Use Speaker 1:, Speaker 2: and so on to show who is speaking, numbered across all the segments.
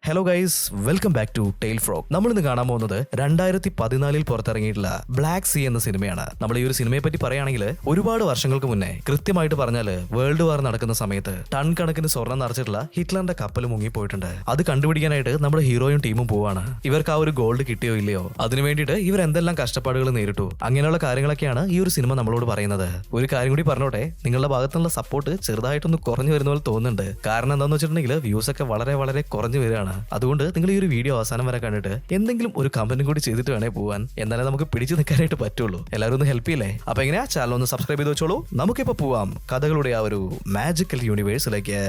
Speaker 1: Hello guys, welcome back to Tail Frog. നമ്മൾ ഇന്ന് കാണാൻ പോകുന്നത് 2014 പുറത്തിറങ്ങിയിട്ടുള്ള ബ്ലാക്ക് സീ എന്ന സിനിമയാണ്. നമ്മൾ ഈ ഒരു സിനിമയെ പറ്റി പറയുകയാണെങ്കിൽ ഒരുപാട് വർഷങ്ങൾക്ക് മുന്നേ, കൃത്യമായിട്ട് പറഞ്ഞാൽ വേൾഡ് വാർ നടക്കുന്ന സമയത്ത് ടൺ കണക്കിന് സ്വർണ്ണം നിറച്ചിട്ടുള്ള ഹിറ്റ്ലറിന്റെ കപ്പൽ മുങ്ങിപ്പോയിട്ടുണ്ട്. അത് കണ്ടുപിടിക്കാനായിട്ട് നമ്മുടെ ഹീറോയും ടീമും പോവാണ്. ഇവർക്ക് ആ ഒരു ഗോൾഡ് കിട്ടിയോ ഇല്ലയോ, അതിനു വേണ്ടിയിട്ട് ഇവർ എന്തെല്ലാം കഷ്ടപ്പാടുകൾ നേരിട്ടു, അങ്ങനെയുള്ള കാര്യങ്ങളൊക്കെയാണ് ഈ ഒരു സിനിമ നമ്മളോട് പറയുന്നത്. ഒരു കാര്യം കൂടി പറഞ്ഞോട്ടെ, നിങ്ങളുടെ ഭാഗത്തുള്ള സപ്പോർട്ട് ചെറുതായിട്ടൊന്ന് കുറഞ്ഞു വരുന്ന പോലെ തോന്നുന്നുണ്ട്. കാരണം എന്താണെന്ന് വെച്ചിട്ടുണ്ടെങ്കിൽ വ്യൂസ് ഒക്കെ വളരെ വളരെ കുറഞ്ഞു വരികയാണ്. അതുകൊണ്ട് നിങ്ങൾ ഈ ഒരു വീഡിയോ അവസാനം വരെ കണ്ടിട്ട് എന്തെങ്കിലും ഒരു കമന്റും കൂടി ചെയ്തിട്ട് വേണേ പോവാൻ, എന്നാലേ നമുക്ക് പിടിച്ചു നിൽക്കാനായിട്ട് പറ്റുള്ളൂ. എല്ലാവരും ഒന്ന് ഹെൽപ്പ് ചെയ്യില്ലേ? അപ്പൊ എങ്ങനെയാ, ചാനൽ ഒന്ന് സബ്സ്ക്രൈബ് ചെയ്ത് വെച്ചോളൂ. നമുക്കിപ്പോ പോവാം കഥകളുടെ ആ ഒരു മാജിക്കൽ യൂണിവേഴ്സിലേക്ക്.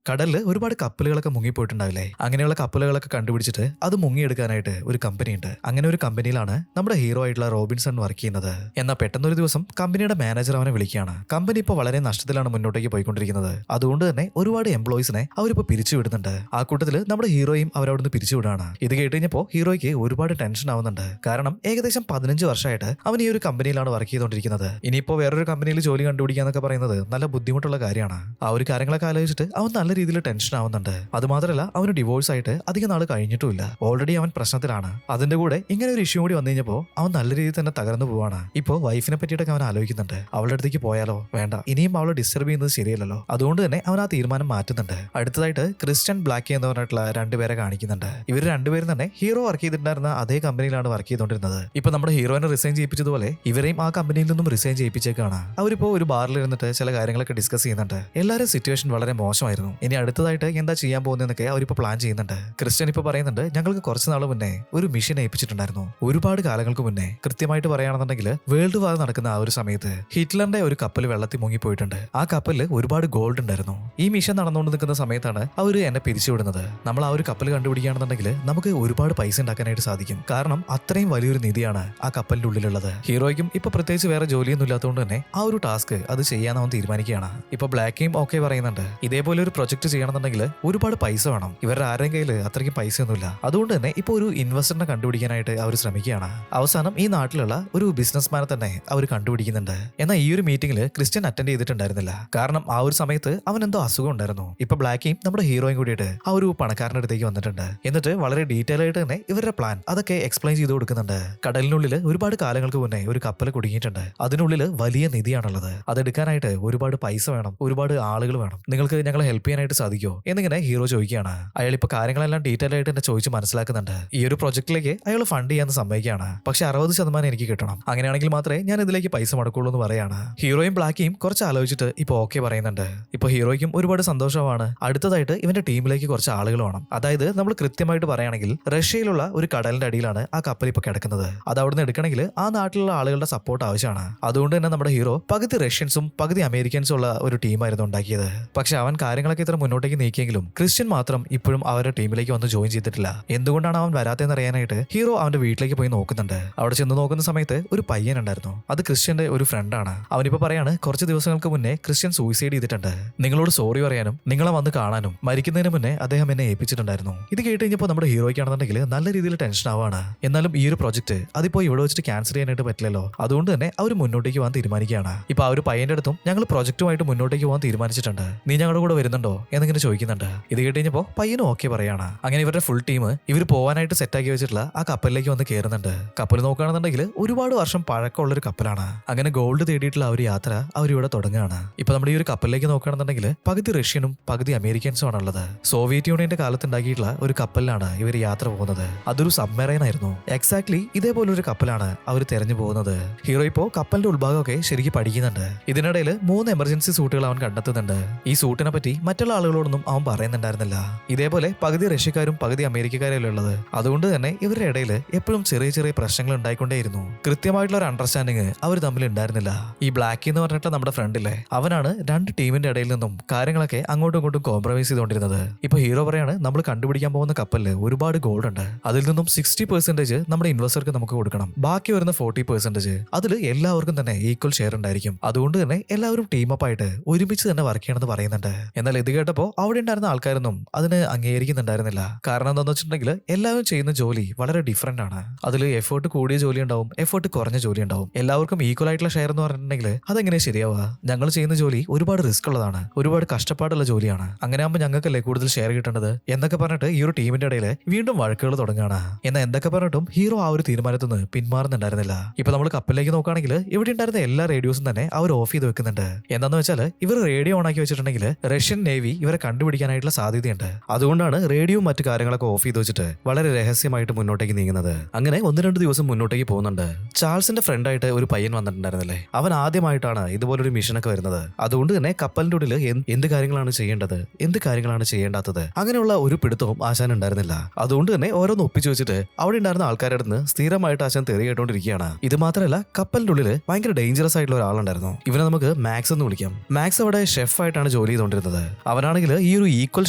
Speaker 1: കടലില് ഒരുപാട് കപ്പലുകളൊക്കെ മുങ്ങിപ്പോയിട്ടുണ്ടാവില്ലേ? അങ്ങനെയുള്ള കപ്പലുകളൊക്കെ കണ്ടുപിടിച്ചിട്ട് അത് മുങ്ങിയെടുക്കാനായിട്ട് ഒരു കമ്പനി ഉണ്ട്. അങ്ങനെ ഒരു കമ്പനിയിലാണ് നമ്മുടെ ഹീറോ ആയിട്ടുള്ള റോബിൻസൺ വർക്ക് ചെയ്യുന്നത്. എന്നാൽ പെട്ടെന്ന് ഒരു ദിവസം കമ്പനിയുടെ മാനേജർ അവനെ വിളിക്കുകയാണ്. കമ്പനി ഇപ്പോൾ വളരെ നഷ്ടത്തിലാണ് മുന്നോട്ടേക്ക് പോയിക്കൊണ്ടിരിക്കുന്നത്. അതുകൊണ്ട് തന്നെ ഒരുപാട് എംപ്ലോയീസിനെ അവരിപ്പോൾ പിരിച്ചുവിടുന്നുണ്ട്. ആ കൂട്ടത്തിൽ നമ്മുടെ ഹീറോയും അവരവിടുന്ന് പിരിച്ചുവിടാണ്. ഇത് കേട്ട് കഴിഞ്ഞപ്പോൾ ഹീറോയ്ക്ക് ഒരുപാട് ടെൻഷൻ ആവുന്നുണ്ട്. കാരണം ഏകദേശം 15 വർഷമായിട്ട് അവൻ ഈ ഒരു കമ്പനിയിലാണ് വർക്ക് ചെയ്തുകൊണ്ടിരിക്കുന്നത്. ഇനിയിപ്പോൾ വേറൊരു കമ്പനിയിൽ ജോലി കണ്ടുപിടിക്കാന്നൊക്കെ പറയുന്നത് നല്ല ബുദ്ധിമുട്ടുള്ള കാര്യമാണ്. ആ ഒരു കാര്യങ്ങളൊക്കെ ആലോചിച്ചിട്ട് അവൻ നല്ല രീതിയിൽ ടെൻഷൻ ആവുന്നുണ്ട്. അത് മാത്രമല്ല, അവന് ഡിവോഴ്സ് ആയിട്ട് അധികം നാൾ കഴിഞ്ഞിട്ടുമില്ല. ഓൾറെഡി അവൻ പ്രശ്നത്തിലാണ്. അതിന്റെ കൂടെ ഇങ്ങനെ ഒരു ഇഷ്യൂ കൂടി വന്നു കഴിഞ്ഞപ്പോൾ അവൻ നല്ല രീതിയിൽ തന്നെ തകർന്നു പോവാണ്. ഇപ്പോൾ വൈഫിനെ പറ്റിയിട്ടൊക്കെ അവൻ ആലോചിക്കുന്നുണ്ട്. അവളുടെ അടുത്തേക്ക് പോയാലോ വേണ്ട, ഇനിയും അവളെ ഡിസ്റ്റർബ് ചെയ്യുന്നത് ശരിയല്ലല്ലോ. അതുകൊണ്ട് തന്നെ അവൻ ആ തീരുമാനം മാറ്റുന്നുണ്ട്. അടുത്തതായിട്ട് ക്രിസ്ത്യൻ ബ്ലാക്ക് എന്ന് പറഞ്ഞിട്ടുള്ള രണ്ടുപേരെ കാണിക്കുന്നുണ്ട്. ഇവർ രണ്ടുപേരും തന്നെ ഹീറോ വർക്ക് ചെയ്തിട്ടുണ്ടായിരുന്ന അതേ കമ്പനിയിലാണ് വർക്ക് ചെയ്തുകൊണ്ടിരുന്നത്. ഇപ്പൊ നമ്മുടെ ഹീറോനെ റിസൈൻ ചെയ്യിപ്പിച്ചതുപോലെ ഇവരെയും ആ കമ്പനിയിൽ നിന്നും റിസൈൻ ചെയ്യിപ്പിച്ചേക്കാണ്. അവരിപ്പോ ഒരു ബാറിൽ ഇരുന്നിട്ട് ചില കാര്യങ്ങളൊക്കെ ഡിസ്കസ് ചെയ്യുന്നുണ്ട്. എല്ലാവരും സിറ്റുവേഷൻ വളരെ മോശമായിരുന്നു. ഇനി അടുത്തതായിട്ട് എന്താ ചെയ്യാൻ പോകുന്നതെന്നൊക്കെ അവരിപ്പോ പ്ലാൻ ചെയ്യുന്നുണ്ട്. ക്രിസ്ത്യൻ ഇപ്പൊ പറയുന്നുണ്ട്, ഞങ്ങൾക്ക് കുറച്ച് നാൾ മുന്നേ ഒരു മിഷൻ ഏൽപ്പിച്ചിട്ടുണ്ടായിരുന്നു. ഒരുപാട് കാലങ്ങൾക്ക് മുന്നേ, കൃത്യമായിട്ട് പറയുകയാണെന്നുണ്ടെങ്കിൽ വേൾഡ് വാർ നടക്കുന്ന ആ ഒരു സമയത്ത് ഹിറ്റ്ലറിന്റെ ഒരു കപ്പൽ വെള്ളത്തിൽ മുങ്ങിപ്പോയിട്ടുണ്ട്. ആ കപ്പലിൽ ഒരുപാട് ഗോൾഡ് ഉണ്ടായിരുന്നു. ഈ മിഷൻ നടന്നുകൊണ്ട് നിൽക്കുന്ന സമയത്താണ് അവര് എന്നെ പിരിച്ചുവിടുന്നത്. നമ്മൾ ആ ഒരു കപ്പൽ കണ്ടുപിടിക്കുകയാണെന്നുണ്ടെങ്കിൽ നമുക്ക് ഒരുപാട് പൈസ ഉണ്ടാക്കാനായിട്ട് സാധിക്കും. കാരണം അത്രയും വലിയൊരു നിധിയാണ് ആ കപ്പലിന്റെ ഉള്ളിലുള്ളത്. ഹീറോയ്ക്കും ഇപ്പൊ പ്രത്യേകിച്ച് വേറെ ജോലിയൊന്നും ഇല്ലാത്തതുകൊണ്ട് തന്നെ ആ ഒരു ടാസ്ക് അത് ചെയ്യാൻ അവൻ തീരുമാനിക്കുകയാണ്. ഇപ്പൊ ബ്ലാക്കും ഓക്കെ പറയുന്നുണ്ട്, ഇതേപോലെ ഒരു പ്രൊജക്ട് ചെയ്യണമെന്നുണ്ടെങ്കിൽ ഒരുപാട് പൈസ വേണം. ഇവരുടെ ആരുടെയും കയ്യിൽ അത്രയ്ക്കും പൈസയൊന്നുമില്ല. അതുകൊണ്ട് തന്നെ ഇപ്പൊ ഒരു ഇൻവെസ്റ്ററിനെ കണ്ടുപിടിക്കാനായിട്ട് അവർ ശ്രമിക്കുകയാണ്. അവസാനം ഈ നാട്ടിലുള്ള ഒരു ബിസിനസ്മാനെ തന്നെ അവർ കണ്ടുപിടിക്കുന്നുണ്ട്. എന്നാൽ ഈ ഒരു മീറ്റിംഗിൽ ക്രിസ്ത്യൻ അറ്റൻഡ് ചെയ്തിട്ടുണ്ടായിരുന്നില്ല. കാരണം ആ ഒരു സമയത്ത് അവൻ എന്തോ അസുഖം ഉണ്ടായിരുന്നു. ഇപ്പൊ ബ്ലാക്കും നമ്മുടെ ഹീറോയും കൂടിയിട്ട് ആ ഒരു പണക്കാരന്റെ അടുത്തേക്ക് വന്നിട്ടുണ്ട്. എന്നിട്ട് വളരെ ഡീറ്റെയിൽ ആയിട്ട് തന്നെ ഇവരുടെ പ്ലാൻ അതൊക്കെ എക്സ്പ്ലെയിൻ ചെയ്ത് കൊടുക്കുന്നുണ്ട്. കടലിനുള്ളിൽ ഒരുപാട് കാലങ്ങൾക്ക് മുന്നേ ഒരു കപ്പൽ കുടുങ്ങിയിട്ടുണ്ട്. അതിനുള്ളിൽ വലിയ നിധിയാണുള്ളത്. അതെടുക്കാനായിട്ട് ഒരുപാട് പൈസ വേണം, ഒരുപാട് ആളുകൾ വേണം. നിങ്ങൾക്ക് ഞങ്ങളെ ഹെൽപ്പ് ചെയ്യാനായിട്ട് സാധിക്കുമോ എന്നിങ്ങനെ ഹീറോ ചോദിക്കുകയാണ്. അയാൾ ഇപ്പൊ കാര്യങ്ങളെല്ലാം ഡീറ്റെയിൽ ആയിട്ട് തന്നെ ചോദിച്ച് മനസ്സിലാക്കുന്നുണ്ട്. ഈ ഒരു പ്രൊജക്ടിലേക്ക് അയാൾ ഫണ്ട് ചെയ്യാൻ സമ്മതിക്കുകയാണ്. പക്ഷെ 60% എനിക്ക് കിട്ടണം. അങ്ങനെയാണെങ്കിൽ മാത്രമേ ഞാൻ ഇതിലേക്ക് പൈസ മുടക്കുള്ളൂ എന്ന് പറയാണ്. ഹീറോയും ബ്ലാക്കും കുറച്ച് ആലോചിച്ചിട്ട് ഇപ്പൊ ഓക്കെ പറയുന്നുണ്ട്. ഇപ്പൊ ഹീറോയ്ക്കും ഒരുപാട് സന്തോഷമാണ്. അടുത്തതായിട്ട് ഇവന്റെ ടീമിലേക്ക് കുറച്ച് ആളുകൾ വേണം. അതായത് നമ്മൾ കൃത്യമായിട്ട് പറയുകയാണെങ്കിൽ റഷ്യയിലുള്ള ഒരു കടലിന്റെ അടിയിലാണ് ആ കപ്പൽ ഇപ്പൊ കിടക്കുന്നത്. അത് അവിടുന്ന് എടുക്കണമെങ്കിൽ ആ നാട്ടിലുള്ള ആളുകളുടെ സപ്പോർട്ട് ആവശ്യമാണ്. അതുകൊണ്ട് തന്നെ നമ്മുടെ ഹീറോ പകുതി റഷ്യൻസും പകുതി അമേരിക്കൻസും ഉള്ള ഒരു ടീമായിരുന്നു ഉണ്ടാക്കിയത്. പക്ഷെ അവൻ കാര്യങ്ങളൊക്കെ ഇത്ര മുന്നോട്ടേക്ക് നീക്കിയെങ്കിലും ക്രിസ്ത്യൻ മാത്രം ഇപ്പോഴും അവരുടെ ടീമിലേക്ക് വന്ന് ജോയിൻ ചെയ്തിട്ടില്ല. എന്തുകൊണ്ടാണ് അവൻ വരാത്തതെന്ന് അറിയാനായിട്ട് ഹീറോ അവന്റെ വീട്ടിലേക്ക് പോയി നോക്കുന്നുണ്ട്. അവിടെ ചെന്ന് നോക്കുന്ന സമയത്ത് ഒരു പയ്യൻ ഉണ്ടായിരുന്നു. അത് ക്രിസ്ത്യന്റെ ഒരു ഫ്രണ്ടാണ്. അവനിപ്പോ പറയാണ്, കുറച്ച് ദിവസങ്ങൾക്ക് മുന്നേ ക്രിസ്ത്യൻ സൂയിസൈഡ് ചെയ്തിട്ടുണ്ട്. നിങ്ങളോട് സോറി പറയാനും നിങ്ങളെ വന്ന് കാണാനും മരിക്കുന്നതിന് മുന്നേ അദ്ദേഹം എന്നെ ഏൽപ്പിച്ചിട്ടുണ്ടായിരുന്നു. ഇത് കേട്ട് കഴിഞ്ഞപ്പോൾ നമ്മുടെ ഹീറോയ്ക്കാണെന്നുണ്ടെങ്കിൽ നല്ല രീതിയിൽ ടെൻഷൻ ആവാണ്. എന്നാലും ഈ ഒരു പ്രൊജക്ട് അതിപ്പോ ഇവിടെ വെച്ചിട്ട് ക്യാൻസൽ ചെയ്യാനായിട്ട് പറ്റില്ലല്ലോ. അതുകൊണ്ട് തന്നെ അവർ മുന്നോട്ടേക്ക് പോകാൻ തീരുമാനിക്കുകയാണ്. ഇപ്പൊ ആ ഒരു പയ്യന്റെ അടുത്തും ഞങ്ങൾ പ്രൊജക്റ്റുമായിട്ട് മുന്നോട്ടേക്ക് പോകാൻ തീരുമാനിച്ചിട്ടുണ്ട്, നീ ഞങ്ങളുടെ കൂടെ വരുന്നുണ്ടോ എന്നിങ്ങനെ ചോദിക്കുന്നുണ്ട്. ഇത് കേട്ട് കഴിഞ്ഞപ്പോൾ പയ്യനും ഓക്കെ പറയാണ്. അങ്ങനെ ഇവരുടെ ഫുൾ ടീം ഇവർ പോകാനായിട്ട് സെറ്റാക്കി വെച്ചിട്ടുള്ള ആ കപ്പലിലേക്ക് വന്ന് കയറുന്നുണ്ട്. കപ്പൽ നോക്കുകയാണെന്നുണ്ടെങ്കിൽ ഒരുപാട് വർഷം പഴക്കമുള്ള ഒരു കപ്പലാണ്. അങ്ങനെ ഗോൾഡ് തേടിയിട്ടുള്ള ആ ഒരു യാത്ര അവരിവിടെ തുടങ്ങുകയാണ്. ഇപ്പൊ നമ്മുടെ ഈ ഒരു കപ്പലിലേക്ക് നോക്കുകയാണെന്നുണ്ടെങ്കിൽ പകുതി റഷ്യനും പകുതി അമേരിക്കൻസും ആണുള്ളത്. സോവിയറ്റ് യൂണിയന്റെ കാലത്ത് ഉണ്ടാക്കിയിട്ടുള്ള ഒരു കപ്പലിലാണ് ഇവർ യാത്ര പോകുന്നത്. അതൊരു സബ്മറൈൻ ആയിരുന്നു. എക്സാക്ട്ലി ഇതേപോലെ ഒരു കപ്പലാണ് അവർ തെരഞ്ഞു പോകുന്നത്. ഹീറോ ഇപ്പോ കപ്പലിന്റെ ഉൾഭാഗമൊക്കെ ശരിക്കും പഠിക്കുന്നുണ്ട്. ഇതിനിടയിൽ 3 എമർജൻസി സൂട്ടുകൾ അവൻ കണ്ടെത്തുന്നുണ്ട്. ഈ സൂട്ടിനെ പറ്റി മറ്റുള്ള ആളുകളോടൊന്നും അവൻ പറയുന്നുണ്ടായിരുന്നില്ല. ഇതേപോലെ പകുതി റഷ്യക്കാരും പകുതി അമേരിക്കക്കാരും ഉള്ളത്. അതുകൊണ്ട് തന്നെ ഇവരുടെ ഇടയിൽ എപ്പോഴും ചെറിയ ചെറിയ പ്രശ്നങ്ങൾ ഉണ്ടായിക്കൊണ്ടേയിരുന്നു. കൃത്യമായിട്ടുള്ള ഒരു അണ്ടർസ്റ്റാൻഡിങ് അവർ തമ്മിൽ ഉണ്ടായിരുന്നില്ല. ഈ ബ്ലാക്ക് എന്ന് പറഞ്ഞിട്ട് നമ്മുടെ ഫ്രണ്ടില്ലേ, അവനാണ് രണ്ട് ടീമിന്റെ ഇടയിൽ നിന്നും കാര്യങ്ങളൊക്കെ അങ്ങോട്ടും ഇങ്ങോട്ടും കോംപ്രമൈസ് ചെയ്തുകൊണ്ടിരുന്നത്. ഇപ്പൊ ഹീറോ പറയാണ്, നമ്മൾ കണ്ടുപിടിക്കാൻ പോകുന്ന കപ്പലിൽ ഒരുപാട് ഗോൾഡ് ഉണ്ട്. അതിൽ നിന്നും 60% നമ്മുടെ ഇൻവെസ്റ്റർക്ക് നമുക്ക് കൊടുക്കണം. ബാക്കി വരുന്ന 40% അതിൽ എല്ലാവർക്കും തന്നെ ഈക്വൽ ഷെയർ ഉണ്ടായിരിക്കും. അതുകൊണ്ട് തന്നെ എല്ലാവരും ടീമപ്പ് ആയിട്ട് ഒരുമിച്ച് തന്നെ വർക്ക് ചെയ്യണമെന്ന് പറയുന്നുണ്ട്. എന്നാൽ ഇത് കേട്ടപ്പോ അവിടെ ഉണ്ടായിരുന്ന ആൾക്കാരൊന്നും അതിന് അംഗീകരിക്കുന്നുണ്ടായിരുന്നില്ല. കാരണം എന്താണെന്ന് വെച്ചിട്ടുണ്ടെങ്കിൽ എല്ലാവരും ചെയ്യുന്ന ജോലി വളരെ ഡിഫറെന്റ് ആണ്. അതിൽ എഫേർട്ട് കൂടിയ ജോലി ഉണ്ടാവും, എഫേർട്ട് കുറഞ്ഞ ജോലി ഉണ്ടാവും. എല്ലാവർക്കും ഈക്വൽ ആയിട്ടുള്ള ഷെയർ എന്ന് പറഞ്ഞിട്ടുണ്ടെങ്കിൽ അതെങ്ങനെ ശരിയാവുക? ഞങ്ങൾ ചെയ്യുന്ന ജോലി ഒരുപാട് റിസ്ക് ഉള്ളതാണ്, ഒരുപാട് കഷ്ടപ്പാടുള്ള ജോലിയാണ്. അങ്ങനെ ആകുമ്പോൾ ഞങ്ങൾക്കല്ലേ കൂടുതൽ ഷെയർ കിട്ടേണ്ടത് എന്നൊക്കെ പറഞ്ഞിട്ട് ഈ ഒരു ടീമിന്റെ ഇടയിൽ വീണ്ടും വഴക്കുകൾ തുടങ്ങുകയാണ്. എന്നാൽ എന്തൊക്കെ പറഞ്ഞിട്ടും ഹീറോ ആ ഒരു തീരുമാനത്തിൽ നിന്ന് പിന്മാറുന്നുണ്ടായിരുന്നില്ല. ഇപ്പൊ നമ്മൾ കപ്പലിലേക്ക് നോക്കുകയാണെങ്കിൽ ഇവിടെ ഉണ്ടായിരുന്ന എല്ലാ റേഡിയോസും തന്നെ അവർ ഓഫ് ചെയ്ത് വെക്കുന്നുണ്ട്. എന്താന്ന് വെച്ചാൽ ഇവർ റേഡിയോ ഓൺ ആക്കി വെച്ചിട്ടുണ്ടെങ്കിൽ റഷ്യൻ നേവി ഇവരെ കണ്ടുപിടിക്കാനായിട്ടുള്ള സാധ്യതയുണ്ട്. അതുകൊണ്ടാണ് റേഡിയോ മറ്റു കാര്യങ്ങളൊക്കെ ഓഫ് ചെയ്ത് വെച്ചിട്ട് വളരെ രഹസ്യമായിട്ട് മുന്നോട്ടേക്ക് നീങ്ങുന്നത്. അങ്ങനെ 1-2 ദിവസം മുന്നോട്ടേക്ക് പോകുന്നുണ്ട്. ചാൾസിന്റെ ഫ്രണ്ടായിട്ട് ഒരു പയ്യൻ വന്നിട്ടുണ്ടായിരുന്നില്ലേ, അവൻ ആദ്യമായിട്ടാണ് ഇതുപോലൊരു മിഷനൊക്കെ വരുന്നത്. അതുകൊണ്ട് തന്നെ കപ്പലിന്റെ ഉള്ളിൽ എന്ത് കാര്യങ്ങളാണ് ചെയ്യേണ്ടത്, എന്ത് കാര്യങ്ങളാണ് ചെയ്യേണ്ടാത്തത്, അങ്ങനെയുള്ള ഒരു പിടുത്തവും ആശാൻ ഉണ്ടായിരുന്നില്ല. അതുകൊണ്ട് തന്നെ ഓരോന്ന് ഒപ്പിച്ചു വെച്ചിട്ട് അവിടെ ഉണ്ടായിരുന്ന ആൾക്കാരുടെ അടുത്ത് സ്ഥിരമായിട്ട് ആശാൻ തെറി കേട്ടോണ്ടിരിക്കുകയാണ്. ഇത് മാത്രമല്ല കപ്പലിന്റെ ഉള്ളിൽ ഭയങ്കര ഡേഞ്ചറസ് ആയിട്ടുള്ള ഒരാളുണ്ടായിരുന്നു. ഇവനെ നമുക്ക് മാക്സ് എന്ന് വിളിക്കാം. മാക്സ് അവിടെ ഷെഫായിട്ടാണ് ജോലി ചെയ്തുകൊണ്ടിരുന്നത്. അവനാണെങ്കിൽ ഈ ഒരു ഈക്വൽ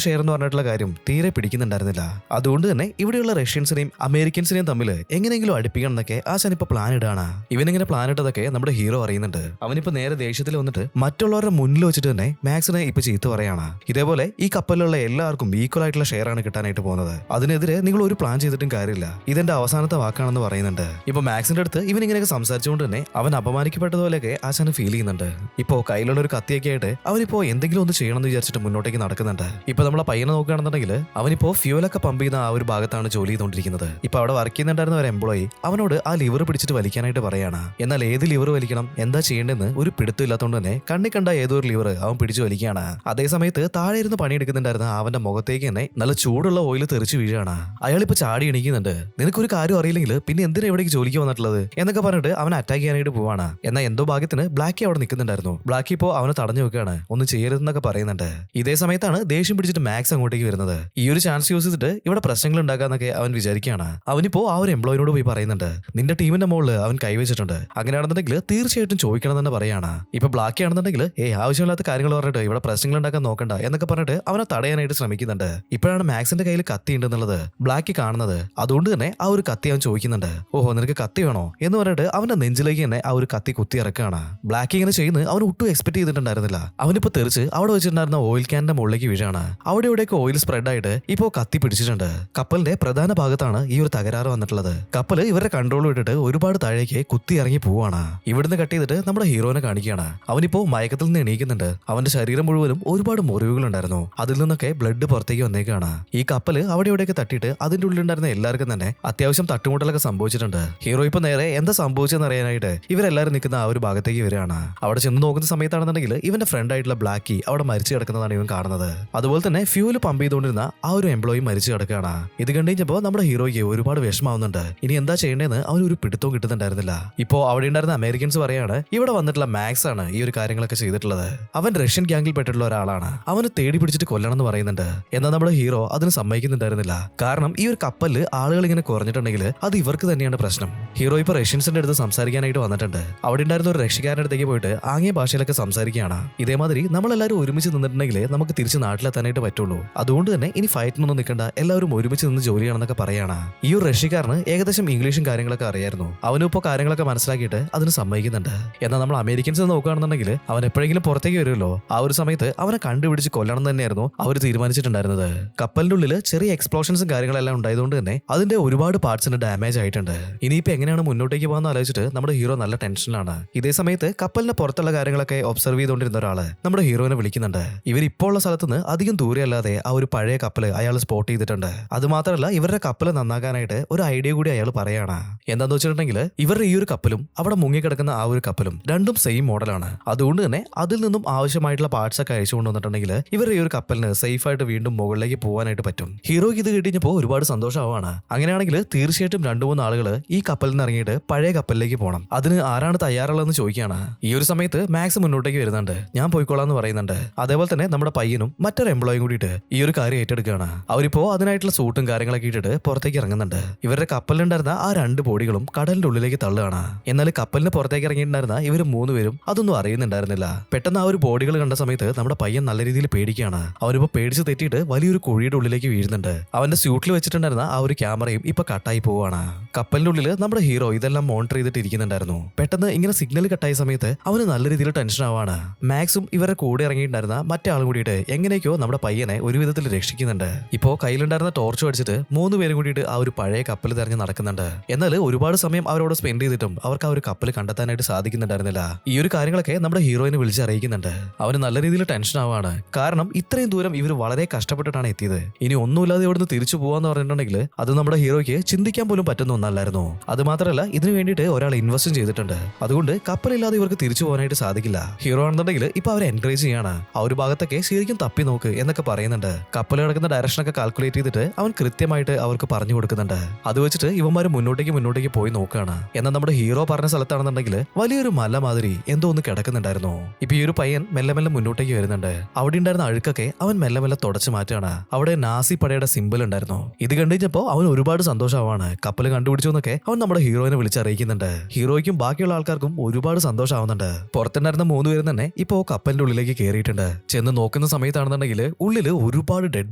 Speaker 1: ഷെയർ എന്ന് പറഞ്ഞിട്ടുള്ള കാര്യം തീരെ പിടിക്കുന്നുണ്ടായിരുന്നില്ല. അതുകൊണ്ട് തന്നെ ഇവിടെയുള്ള റഷ്യൻസിനെയും അമേരിക്കൻസിനെയും തമ്മിൽ എങ്ങനെയെങ്കിലും അടുപ്പിക്കണം എന്നൊക്കെ ആശാൻ ഇപ്പൊ പ്ലാൻ ഇടാണ്. ഇവനിങ്ങനെ പ്ലാൻ ഇട്ടതൊക്കെ നമ്മുടെ ഹീറോ അറിയുന്നുണ്ട്. അവനിപ്പോ നേരെ ദേഷ്യത്തിൽ വന്നിട്ട് മറ്റുള്ളവരുടെ മുന്നിൽ വെച്ചിട്ട് തന്നെ മാക്സിനെ ഇപ്പൊ ചീത്ത പറയാണ്. ഇതേപോലെ ഈ കപ്പലിലുള്ള എല്ലാവർക്കും ഈക്വൽ ആയിട്ടുള്ള ഷെയർ ആണ് കിട്ടാനായിട്ട് പോകുന്നത്. അതിനെതിരെ നിങ്ങൾ ഒരു പ്ലാൻ ചെയ്തിട്ടും കാര്യമില്ല, ഇതെന്റെ അവസാനത്തെ വാക്കാണെന്ന് പറയുന്നുണ്ട്. ഇപ്പൊ മാക്സിന്റെ അടുത്ത് ഇവൻ ഇങ്ങനെയൊക്കെ സംസാരിച്ചുകൊണ്ട് തന്നെ അവൻ അപമാനിക്കപ്പെട്ടതുപോലെയൊക്കെ ആശാന് ഫീൽ ചെയ്യുന്നുണ്ട്. ഇപ്പോ കയ്യിലുള്ള ഒരു കത്തിയൊക്കെ ആയിട്ട് അവനിപ്പോ എന്തെങ്കിലും ഒന്ന് ചെയ്യണമെന്ന് വിചാരിച്ചിട്ട് മുന്നോട്ടേക്ക് നടക്കുന്നുണ്ട്. ഇപ്പൊ നമ്മളെ പയ്യനെ നോക്കുകയാണെന്നുണ്ടെങ്കിൽ അവനിപ്പോ ഫ്യൂലൊക്കെ പമ്പ് ചെയ്യുന്ന ആ ഒരു ഭാഗത്താണ് ജോലി ചെയ്തുകൊണ്ടിരിക്കുന്നത്. ഇപ്പൊ അവിടെ വർക്ക് ചെയ്യുന്നുണ്ടായിരുന്ന ഒരു എംപ്ലോയി അവനോട് ആ ലിവർ പിടിച്ചിട്ട് വലിക്കാനായിട്ട് പറയാണ്. എന്നാൽ ഏത് ലിവർ വലിക്കണം, എന്താ ചെയ്യേണ്ടതെന്ന് ഒരു പിടുത്തം ഇല്ലാത്തതുകൊണ്ട് തന്നെ കണ്ണി കണ്ട ഏതോ ഒരു ലിവർ അവൻ പിടിച്ചു വലിക്കുകയാണ്. അതേ സമയത്ത് താഴെ ഇരുന്ന് പണിയെടുക്കുന്നുണ്ടായിരുന്ന അവന്റെ മുഖത്തേക്ക് തന്നെ നല്ല ചൂടുള്ള ഓയിൽ തെറിച്ചു വീഴാണ്. അയാളിപ്പോ ചാടി എണീക്കുന്നുണ്ട്. നിനക്കൊരു കാര്യം അറിയില്ലെങ്കിൽ പിന്നെ എന്തിനാ എവിടേക്ക് ജോലിക്ക് വന്നിട്ടുള്ളത് എന്നൊക്കെ പറഞ്ഞിട്ട് അവൻ അറ്റാക്ക് ചെയ്യാനായിട്ട് പോവാണ്. എന്നാൽ എന്തോ ഭാഗ്യത്തിന് ബ്ലാക്കി അവിടെ നിൽക്കുന്നുണ്ടായിരുന്നു. ബ്ലാക്കി ഇപ്പോ അവനെ തടഞ്ഞു വെക്കുകയാണ്, ഒന്നും ചെയ്യരുതെന്നൊക്കെ പറയുന്നുണ്ട്. ഇതേ സമയത്താണ് ദേഷ്യം പിടിച്ചിട്ട് മാക്സ് അങ്ങോട്ടേക്ക് വരുന്നത്. ഈ ഒരു ചാൻസ് യൂസ് ചെയ്തിട്ട് ഇവിടെ പ്രശ്നങ്ങൾ ഉണ്ടാക്കാന്നൊക്കെ അവൻ വിചാരിക്കുകയാണ്. അവനിപ്പോ ആ ഒരു എംപ്ലോയിനോട് പോയി പറയുന്നുണ്ട്, നിന്റെ ടീമിന്റെ മുകളിൽ അവൻ കൈവച്ചിട്ടുണ്ട്, അങ്ങനെയാണെന്നുണ്ടെങ്കിൽ തീർച്ചയായിട്ടും ചോദിക്കണം തന്നെ പറയാണ്. ഇപ്പൊ ബ്ലാക്കി ആണെന്നുണ്ടെങ്കിൽ ആവശ്യമില്ലാത്ത കാര്യങ്ങൾ പറഞ്ഞിട്ട് ഇവിടെ പ്രശ്നങ്ങൾ ഉണ്ടാക്കാൻ നോക്കണ്ട എന്നൊക്കെ പറഞ്ഞിട്ട് അവനെ തടയാനായിട്ട് ശ്രമിക്കുന്നുണ്ട്. ഇപ്പോഴാണ് മാക്സിന്റെ കയ്യിൽ കത്തി ഉണ്ടെന്നുള്ളത് ബ്ലാക്കി കാണുന്നത്. അതുകൊണ്ട് തന്നെ ആ ഒരു കത്തി അവൻ ചോദിക്കുന്നുണ്ട്. ഓഹോ, നിനക്ക് കത്തി വേണോ എന്ന് പറഞ്ഞിട്ട് അവന്റെ നെഞ്ചിലേക്ക് തന്നെ ആ ഒരു കത്തി കുത്തി ഇറക്കുകയാണ്. ബ്ലാക്കി ഇങ്ങനെ ചെയ്യുന്നത് അവൻ ഒട്ടും എക്സ്പെക്ട് ചെയ്തിട്ടുണ്ടായിരുന്നില്ല. അവനിപ്പോ തെറിച്ച് അവിടെ വെച്ചിട്ടുണ്ടായിരുന്ന ഓയിൽ ക്യാനിന്റെ മുകളിലേക്ക് വീഴാണ്. അവിടെ ഇവിടെയൊക്കെ ഓയിൽ സ്പ്രെഡ് ആയിട്ട് ഇപ്പോ കത്തി പിടിച്ചിട്ടുണ്ട്. കപ്പലിന്റെ പ്രധാന ഭാഗത്താണ് ഈ ഒരു തകരാറ് വന്നിട്ടുള്ളത്. കപ്പല് ഇവരുടെ കൺട്രോൾ വിട്ടിട്ട് ഒരുപാട് താഴേക്ക് കുത്തി ഇറങ്ങി പോവാണ്. ഇവിടുന്ന് കട്ട് ചെയ്തിട്ട് നമ്മുടെ ഹീറോനെ കാണിക്കുകയാണ്. അവനിപ്പോ മയക്കത്തിൽ നിന്ന് എണീക്കുന്നുണ്ട്. അവന്റെ ശരീരം മുഴുവനും ഒരുപാട് മുറിവുകൾ ഉണ്ടായിരുന്നു. അതിൽ നിന്നൊക്കെ ബ്ലഡ് പുറത്തേക്ക് വന്നേക്കാണ്. ഈ കപ്പല് അവിടെ ഇവിടെയൊക്കെ തട്ടിയിട്ട് അതിന്റെ ഉള്ളിലുണ്ടായിരുന്ന എല്ലാവർക്കും തന്നെ അത്യാവശ്യം തട്ടുമുട്ടലൊക്കെ സംഭവിച്ചിട്ടുണ്ട്. ഹീറോ ഇപ്പൊ നേരെ എന്താ സംഭവിച്ചെന്ന് അറിയാനായിട്ട് ഇവരെല്ലാരും നിൽക്കുന്ന ആ ഒരു ഭാഗത്തേക്ക് വരികയാണ്. അവിടെ ചെന്ന് നോക്കുന്ന സമയത്താണെന്നുണ്ടെങ്കിൽ ഇവന്റെ ഫ്രണ്ട് ആയിട്ടുള്ള ബ്ലാക്കി അവിടെ മരിച്ചു കിടക്കുന്നതാണ് ഇവൻ കാണുന്നത്. അതുപോലെ തന്നെ ഫ്യൂല് പമ്പ് ചെയ്തുകൊണ്ടിരുന്ന ആ ഒരു എംപ്ലോയി മരിച്ചു കിടക്കുകയാണ്. ഇത് കണ്ടുകഴിഞ്ഞപ്പോ നമ്മുടെ ഹീറോയ്ക്ക് ഒരുപാട് വിഷമാവുന്നുണ്ട്. ഇനി എന്താ ചെയ്യേണ്ടതെന്ന് അവനൊരു പിടുത്തവും കിട്ടുന്നുണ്ടായിരുന്നില്ല. ഇപ്പോ അവിടെ ഉണ്ടായിരുന്ന അമേരിക്കൻസ് പറയാണ്, ഇവിടെ വന്നിട്ടുള്ള മാക്സ് ആണ് ഈ ഒരു കാര്യങ്ങളൊക്കെ ചെയ്തിട്ടുള്ളത്. അവൻ റഷ്യൻ ഗ്യാങ്ങിൽ പെട്ടിട്ടുള്ള ഒരാളാണ്, അവന് തേടി പിടിച്ചിട്ട് കൊല്ലണം എന്ന് പറയുന്നുണ്ട്. എന്നാൽ നമ്മുടെ ഹീറോ അതിന് സമ്മതിക്കുന്നുണ്ടായിരുന്നില്ല. കാരണം ഈ ഒരു കപ്പലിൽ ആളുകൾ ഇങ്ങനെ കുറഞ്ഞിട്ടുണ്ടെങ്കിൽ അത് ഇവർക്ക് തന്നെയാണ് പ്രശ്നം. ഹീറോ ഇപ്പൊ റഷ്യൻസിന്റെ അടുത്ത് സംസാരിക്കാനായിട്ട് വന്നിട്ടുണ്ട്. അവിടെ ഉണ്ടായിരുന്ന ഒരു റഷ്യക്കാരുടെ അടുത്തേക്ക് പോയിട്ട് ആംഗ്യ ഭാഷയിലൊക്കെ സംസാരിക്കുകയാണ്. ഇതേമാതിരി നമ്മളെല്ലാവരും ഒരുമിച്ച് നിന്നിട്ടുണ്ടെങ്കിൽ നമുക്ക് തിരിച്ച് നാട്ടിലെത്താനായിട്ട് പറ്റുള്ളൂ. അതുകൊണ്ട് തന്നെ ഇനി ഫൈറ്റിനൊന്നും നിൽക്കണ്ട, എല്ലാവരും ഒരുമിച്ച് നിന്ന് ജോലി ചെയ്യണമെന്നൊക്കെ പറയാണ്. ഈ ഒരു റഷ്യക്കാരന് ഏകദേശം ഇംഗ്ലീഷും കാര്യങ്ങളൊക്കെ അറിയായിരുന്നു. അവനും ഇപ്പോൾ കാര്യങ്ങളൊക്കെ മനസ്സിലാക്കിയിട്ട് അതിന് സമ്മതിക്കുന്നുണ്ട്. എന്നാൽ നമ്മൾ അമേരിക്കൻസ് നോക്കുകയാണെന്നുണ്ടെങ്കിൽ അവൻ എപ്പോഴെങ്കിലും പുറത്തേക്ക് വരുമല്ലോ, ആ ഒരു സമയത്ത് അവനെ കണ്ടുപിടിച്ച് കൊല്ലണം തന്നെയായിരുന്നു അവർ തീരുമാനിച്ചിട്ടുണ്ടായിരുന്നത്. കപ്പലിന്റെ ഉള്ളിൽ ചെറിയ എക്സ്പ്ലോഷൻസും കാര്യങ്ങളെല്ലാം ഉണ്ടായതുകൊണ്ട് തന്നെ അതിന്റെ ഒരുപാട് പാർട്സിന് ഡാമേജ് ആയിട്ടുണ്ട്. ഇനിയിപ്പോ എങ്ങനെയാണ് മുന്നോട്ടേക്ക് പോകാന്ന് ആലോചിച്ചിട്ട് നമ്മുടെ ഹീറോ നല്ല ടെൻഷനിലാണ്. ഇതേ സമയത്ത് കപ്പലിന്റെ പുറത്തുള്ള കാര്യങ്ങളൊക്കെ ഒബ്സർവ് ചെയ്തുകൊണ്ടിരുന്ന ഒരാള് നമ്മുടെ ഹീറോനെ വിളിക്കുന്നുണ്ട്. ഇവർ ഇപ്പോൾ ഉള്ള സ്ഥലത്തുനിന്ന് അധികം ദൂരെ അല്ലാതെ ആ ഒരു പഴയ കപ്പല് അയാൾ സ്പോട്ട് ചെയ്തിട്ടുണ്ട്. അത് മാത്രമല്ല ഇവരുടെ കപ്പല് നന്നാക്കാനായിട്ട് ഒരു ഐഡിയ കൂടി അയാൾ പറയാണ്. എന്താന്ന് വെച്ചിട്ടുണ്ടെങ്കിൽ ഇവരുടെ ഈ ഒരു കപ്പലും അവിടെ മുങ്ങിക്കിടക്കുന്ന ആ ഒരു കപ്പലും രണ്ടും സെയിം മോഡലാണ്. അതുകൊണ്ട് തന്നെ അതിൽ നിന്നും ആവശ്യമായിട്ടുള്ള പാർട്സ് ഒക്കെ അയച്ചു കൊണ്ടുവന്നിട്ടുണ്ടെങ്കിൽ ഇവരുടെ ഈ ഒരു കപ്പലിന് സേഫ് ആയിട്ട് വീണ്ടും മുകളിലേക്ക് പോകാനായിട്ട് പറ്റും. ഹീറോയ്ക്ക് ഇത് കിട്ടിയപ്പോൾ ഒരുപാട് സന്തോഷമാവാണ്. അങ്ങനെയാണെങ്കിൽ തീർച്ചയായിട്ടും 2-3 ആളുകൾ ഈ കപ്പലിൽ നിന്ന് ഇറങ്ങിയിട്ട് പഴയ കപ്പലിലേക്ക് പോകണം. അതിന് ആരാണ് തയ്യാറുള്ളതെന്ന് ചോദിക്കുകയാണ്. ഈ ഒരു സമയത്ത് മാക്സ് മുന്നോട്ടേക്ക് വരുന്നുണ്ട്. ഞാൻ പോയിക്കോളാന്ന് പറയുന്നുണ്ട്. അതേപോലെ തന്നെ നമ്മുടെ പയ്യനും മറ്റൊരു എംപ്ലോയും കൂടിയിട്ട് ഈ ഒരു കാര്യം ഏറ്റെടുക്കുകയാണ്. അവരിപ്പോ അതിനായിട്ടുള്ള സൂട്ടും കാര്യങ്ങളൊക്കെ ഇട്ടിട്ട് പുറത്തേക്ക് ഇറങ്ങുന്നുണ്ട്. ഇവരുടെ കപ്പലിലുണ്ടായിരുന്ന ആ 2 ബോഡികളും കടലിന്റെ ഉള്ളിലേക്ക് തള്ളുകയാണ്. എന്നാൽ കപ്പലിന് പുറത്തേക്ക് ഇറങ്ങിയിട്ടുണ്ടായിരുന്ന ഇവർ 3 പേരും അതൊന്നും അറിയുന്നുണ്ടായിരുന്നില്ല. പെട്ടെന്ന് ആ ഒരു ബോഡികൾ കണ്ട സമയത്ത് നമ്മുടെ പയ്യൻ നല്ല രീതിയിൽ പേടിക്കുകയാണ്. അവനിപ്പോ പേടിച്ച് തെറ്റിയിട്ട് വലിയൊരു കുഴിയുടെ ഉള്ളിലേക്ക് വീഴുന്നുണ്ട്. അവന്റെ സ്യൂട്ടിൽ വെച്ചിട്ടുണ്ടായിരുന്ന ആ ഒരു ക്യാമറയും ഇപ്പൊ കട്ടായി പോവാണ്. കപ്പലിന്റെ ഉള്ളിൽ നമ്മുടെ ഹീറോ ഇതെല്ലാം മോണിറ്റർ ചെയ്തിട്ട് ഇരിക്കുന്നുണ്ടായിരുന്നു. പെട്ടെന്ന് ഇങ്ങനെ സിഗ്നൽ കട്ടായ സമയത്ത് അവന് നല്ല രീതിയിൽ ടെൻഷൻ ആവാണ്. മാക്സും ഇവരുടെ കൂടെ ഇറങ്ങിയിട്ടുണ്ടായിരുന്ന മറ്റേ ആളും കൂടി നോക്കിയിട്ട് എങ്ങനെയൊക്കെയോ നമ്മുടെ പയ്യനെ ഒരു വിധത്തിൽ രക്ഷിക്കുന്നുണ്ട്. ഇപ്പോ കയ്യിലുണ്ടായിരുന്ന ടോർച്ച് അടിച്ചിട്ട് 3 പേരും കൂടിയിട്ട് ആ ഒരു പഴയ കപ്പൽ തെരഞ്ഞ് നടക്കുന്നുണ്ട്. എന്നാൽ ഒരുപാട് സമയം അവരോട് സ്പെൻഡ് ചെയ്തിട്ടും അവർക്ക് ആ ഒരു കപ്പൽ കണ്ടെത്താനായിട്ട് സാധിക്കുന്നുണ്ടായിരുന്നില്ല. ഈ ഒരു കാര്യങ്ങളൊക്കെ നമ്മുടെ ഹീറോയിനെ വിളിച്ചറിയിക്കുന്നുണ്ട്. അവന് നല്ല രീതിയിൽ ടെൻഷൻ ആവാണ്. കാരണം ഇത്രയും ദൂരം ഇവർ വളരെ കഷ്ടപ്പെട്ടിട്ടാണ് എത്തിയത്. ഇനി ഒന്നുമില്ലാതെ ഇവിടുന്ന് തിരിച്ചു പോവാന്ന് പറഞ്ഞിട്ടുണ്ടെങ്കിൽ അത് നമ്മുടെ ഹീറോയ്ക്ക് ചിന്തിക്കാൻ പോലും പറ്റുന്ന ഒന്നല്ലായിരുന്നു. അത് മാത്രമല്ല ഇതിനു വേണ്ടിയിട്ട് ഒരാൾ ഇൻവെസ്റ്റ് ചെയ്തിട്ടുണ്ട്. അതുകൊണ്ട് കപ്പലില്ലാതെ ഇവർക്ക് തിരിച്ചു പോകാനായിട്ട് സാധിക്കില്ല. ഹീറോ ആണെന്നുണ്ടെങ്കിൽ ഇപ്പൊ അവരെ എൻകറേജ് ചെയ്യാണ്. ആ ഒരു ഭാഗത്തൊക്കെ ശരിക്കും തപ്പി നോക്ക് എന്നൊക്കെ പറയുന്നുണ്ട്. കപ്പൽ കിടക്കുന്ന ഡയറക്ഷനൊക്കെ കാൽക്കുലേറ്റ് ചെയ്തിട്ട് അവൻ കൃത്യമായിട്ട് അവർക്ക് പറഞ്ഞു കൊടുക്കുന്നുണ്ട്. അത് വെച്ചിട്ട് ഇവന്മാർ മുന്നോട്ടേക്ക് പോയി നോക്കുകയാണ്. എന്നാൽ നമ്മുടെ ഹീറോ പറഞ്ഞ സ്ഥലത്താണെന്നുണ്ടെങ്കിൽ വലിയൊരു മല മാതിരി എന്തോ ഒന്ന് കിടക്കുന്നുണ്ടായിരുന്നു. ഇപ്പൊ ഈ ഒരു പയ്യൻ മെല്ലെ മെല്ലെ മുന്നോട്ടേക്ക് വരുന്നുണ്ട്. അവിടെ ഉണ്ടായിരുന്ന അഴുക്കൊക്കെ അവൻ മെല്ലെ മെല്ലെ തുടച്ചു മാറ്റാണ്. അവിടെ നാസി പടയുടെ സിമ്പിൾ ഉണ്ടായിരുന്നു. ഇത് കണ്ടുകഴിഞ്ഞപ്പോ അവൻ ഒരുപാട് സന്തോഷമാവാണ്. കപ്പൽ കണ്ടുപിടിച്ചു എന്നൊക്കെ അവൻ നമ്മുടെ ഹീറോയിനെ വിളിച്ചറിയിക്കുന്നുണ്ട്. ഹീറോയ്ക്കും ബാക്കിയുള്ള ആൾക്കാർക്കും ഒരുപാട് സന്തോഷമാവുന്നുണ്ട്. പുറത്തുണ്ടായിരുന്ന 3 പേരും തന്നെ ഇപ്പോ കപ്പലിന്റെ ഉള്ളിലേക്ക് കയറിയിട്ടുണ്ട്. ചെന്ന് നോക്കുന്ന സമയത്താണെന്നുണ്ടെങ്കിൽ ഉള്ളില് ഒരുപാട് ഡെഡ്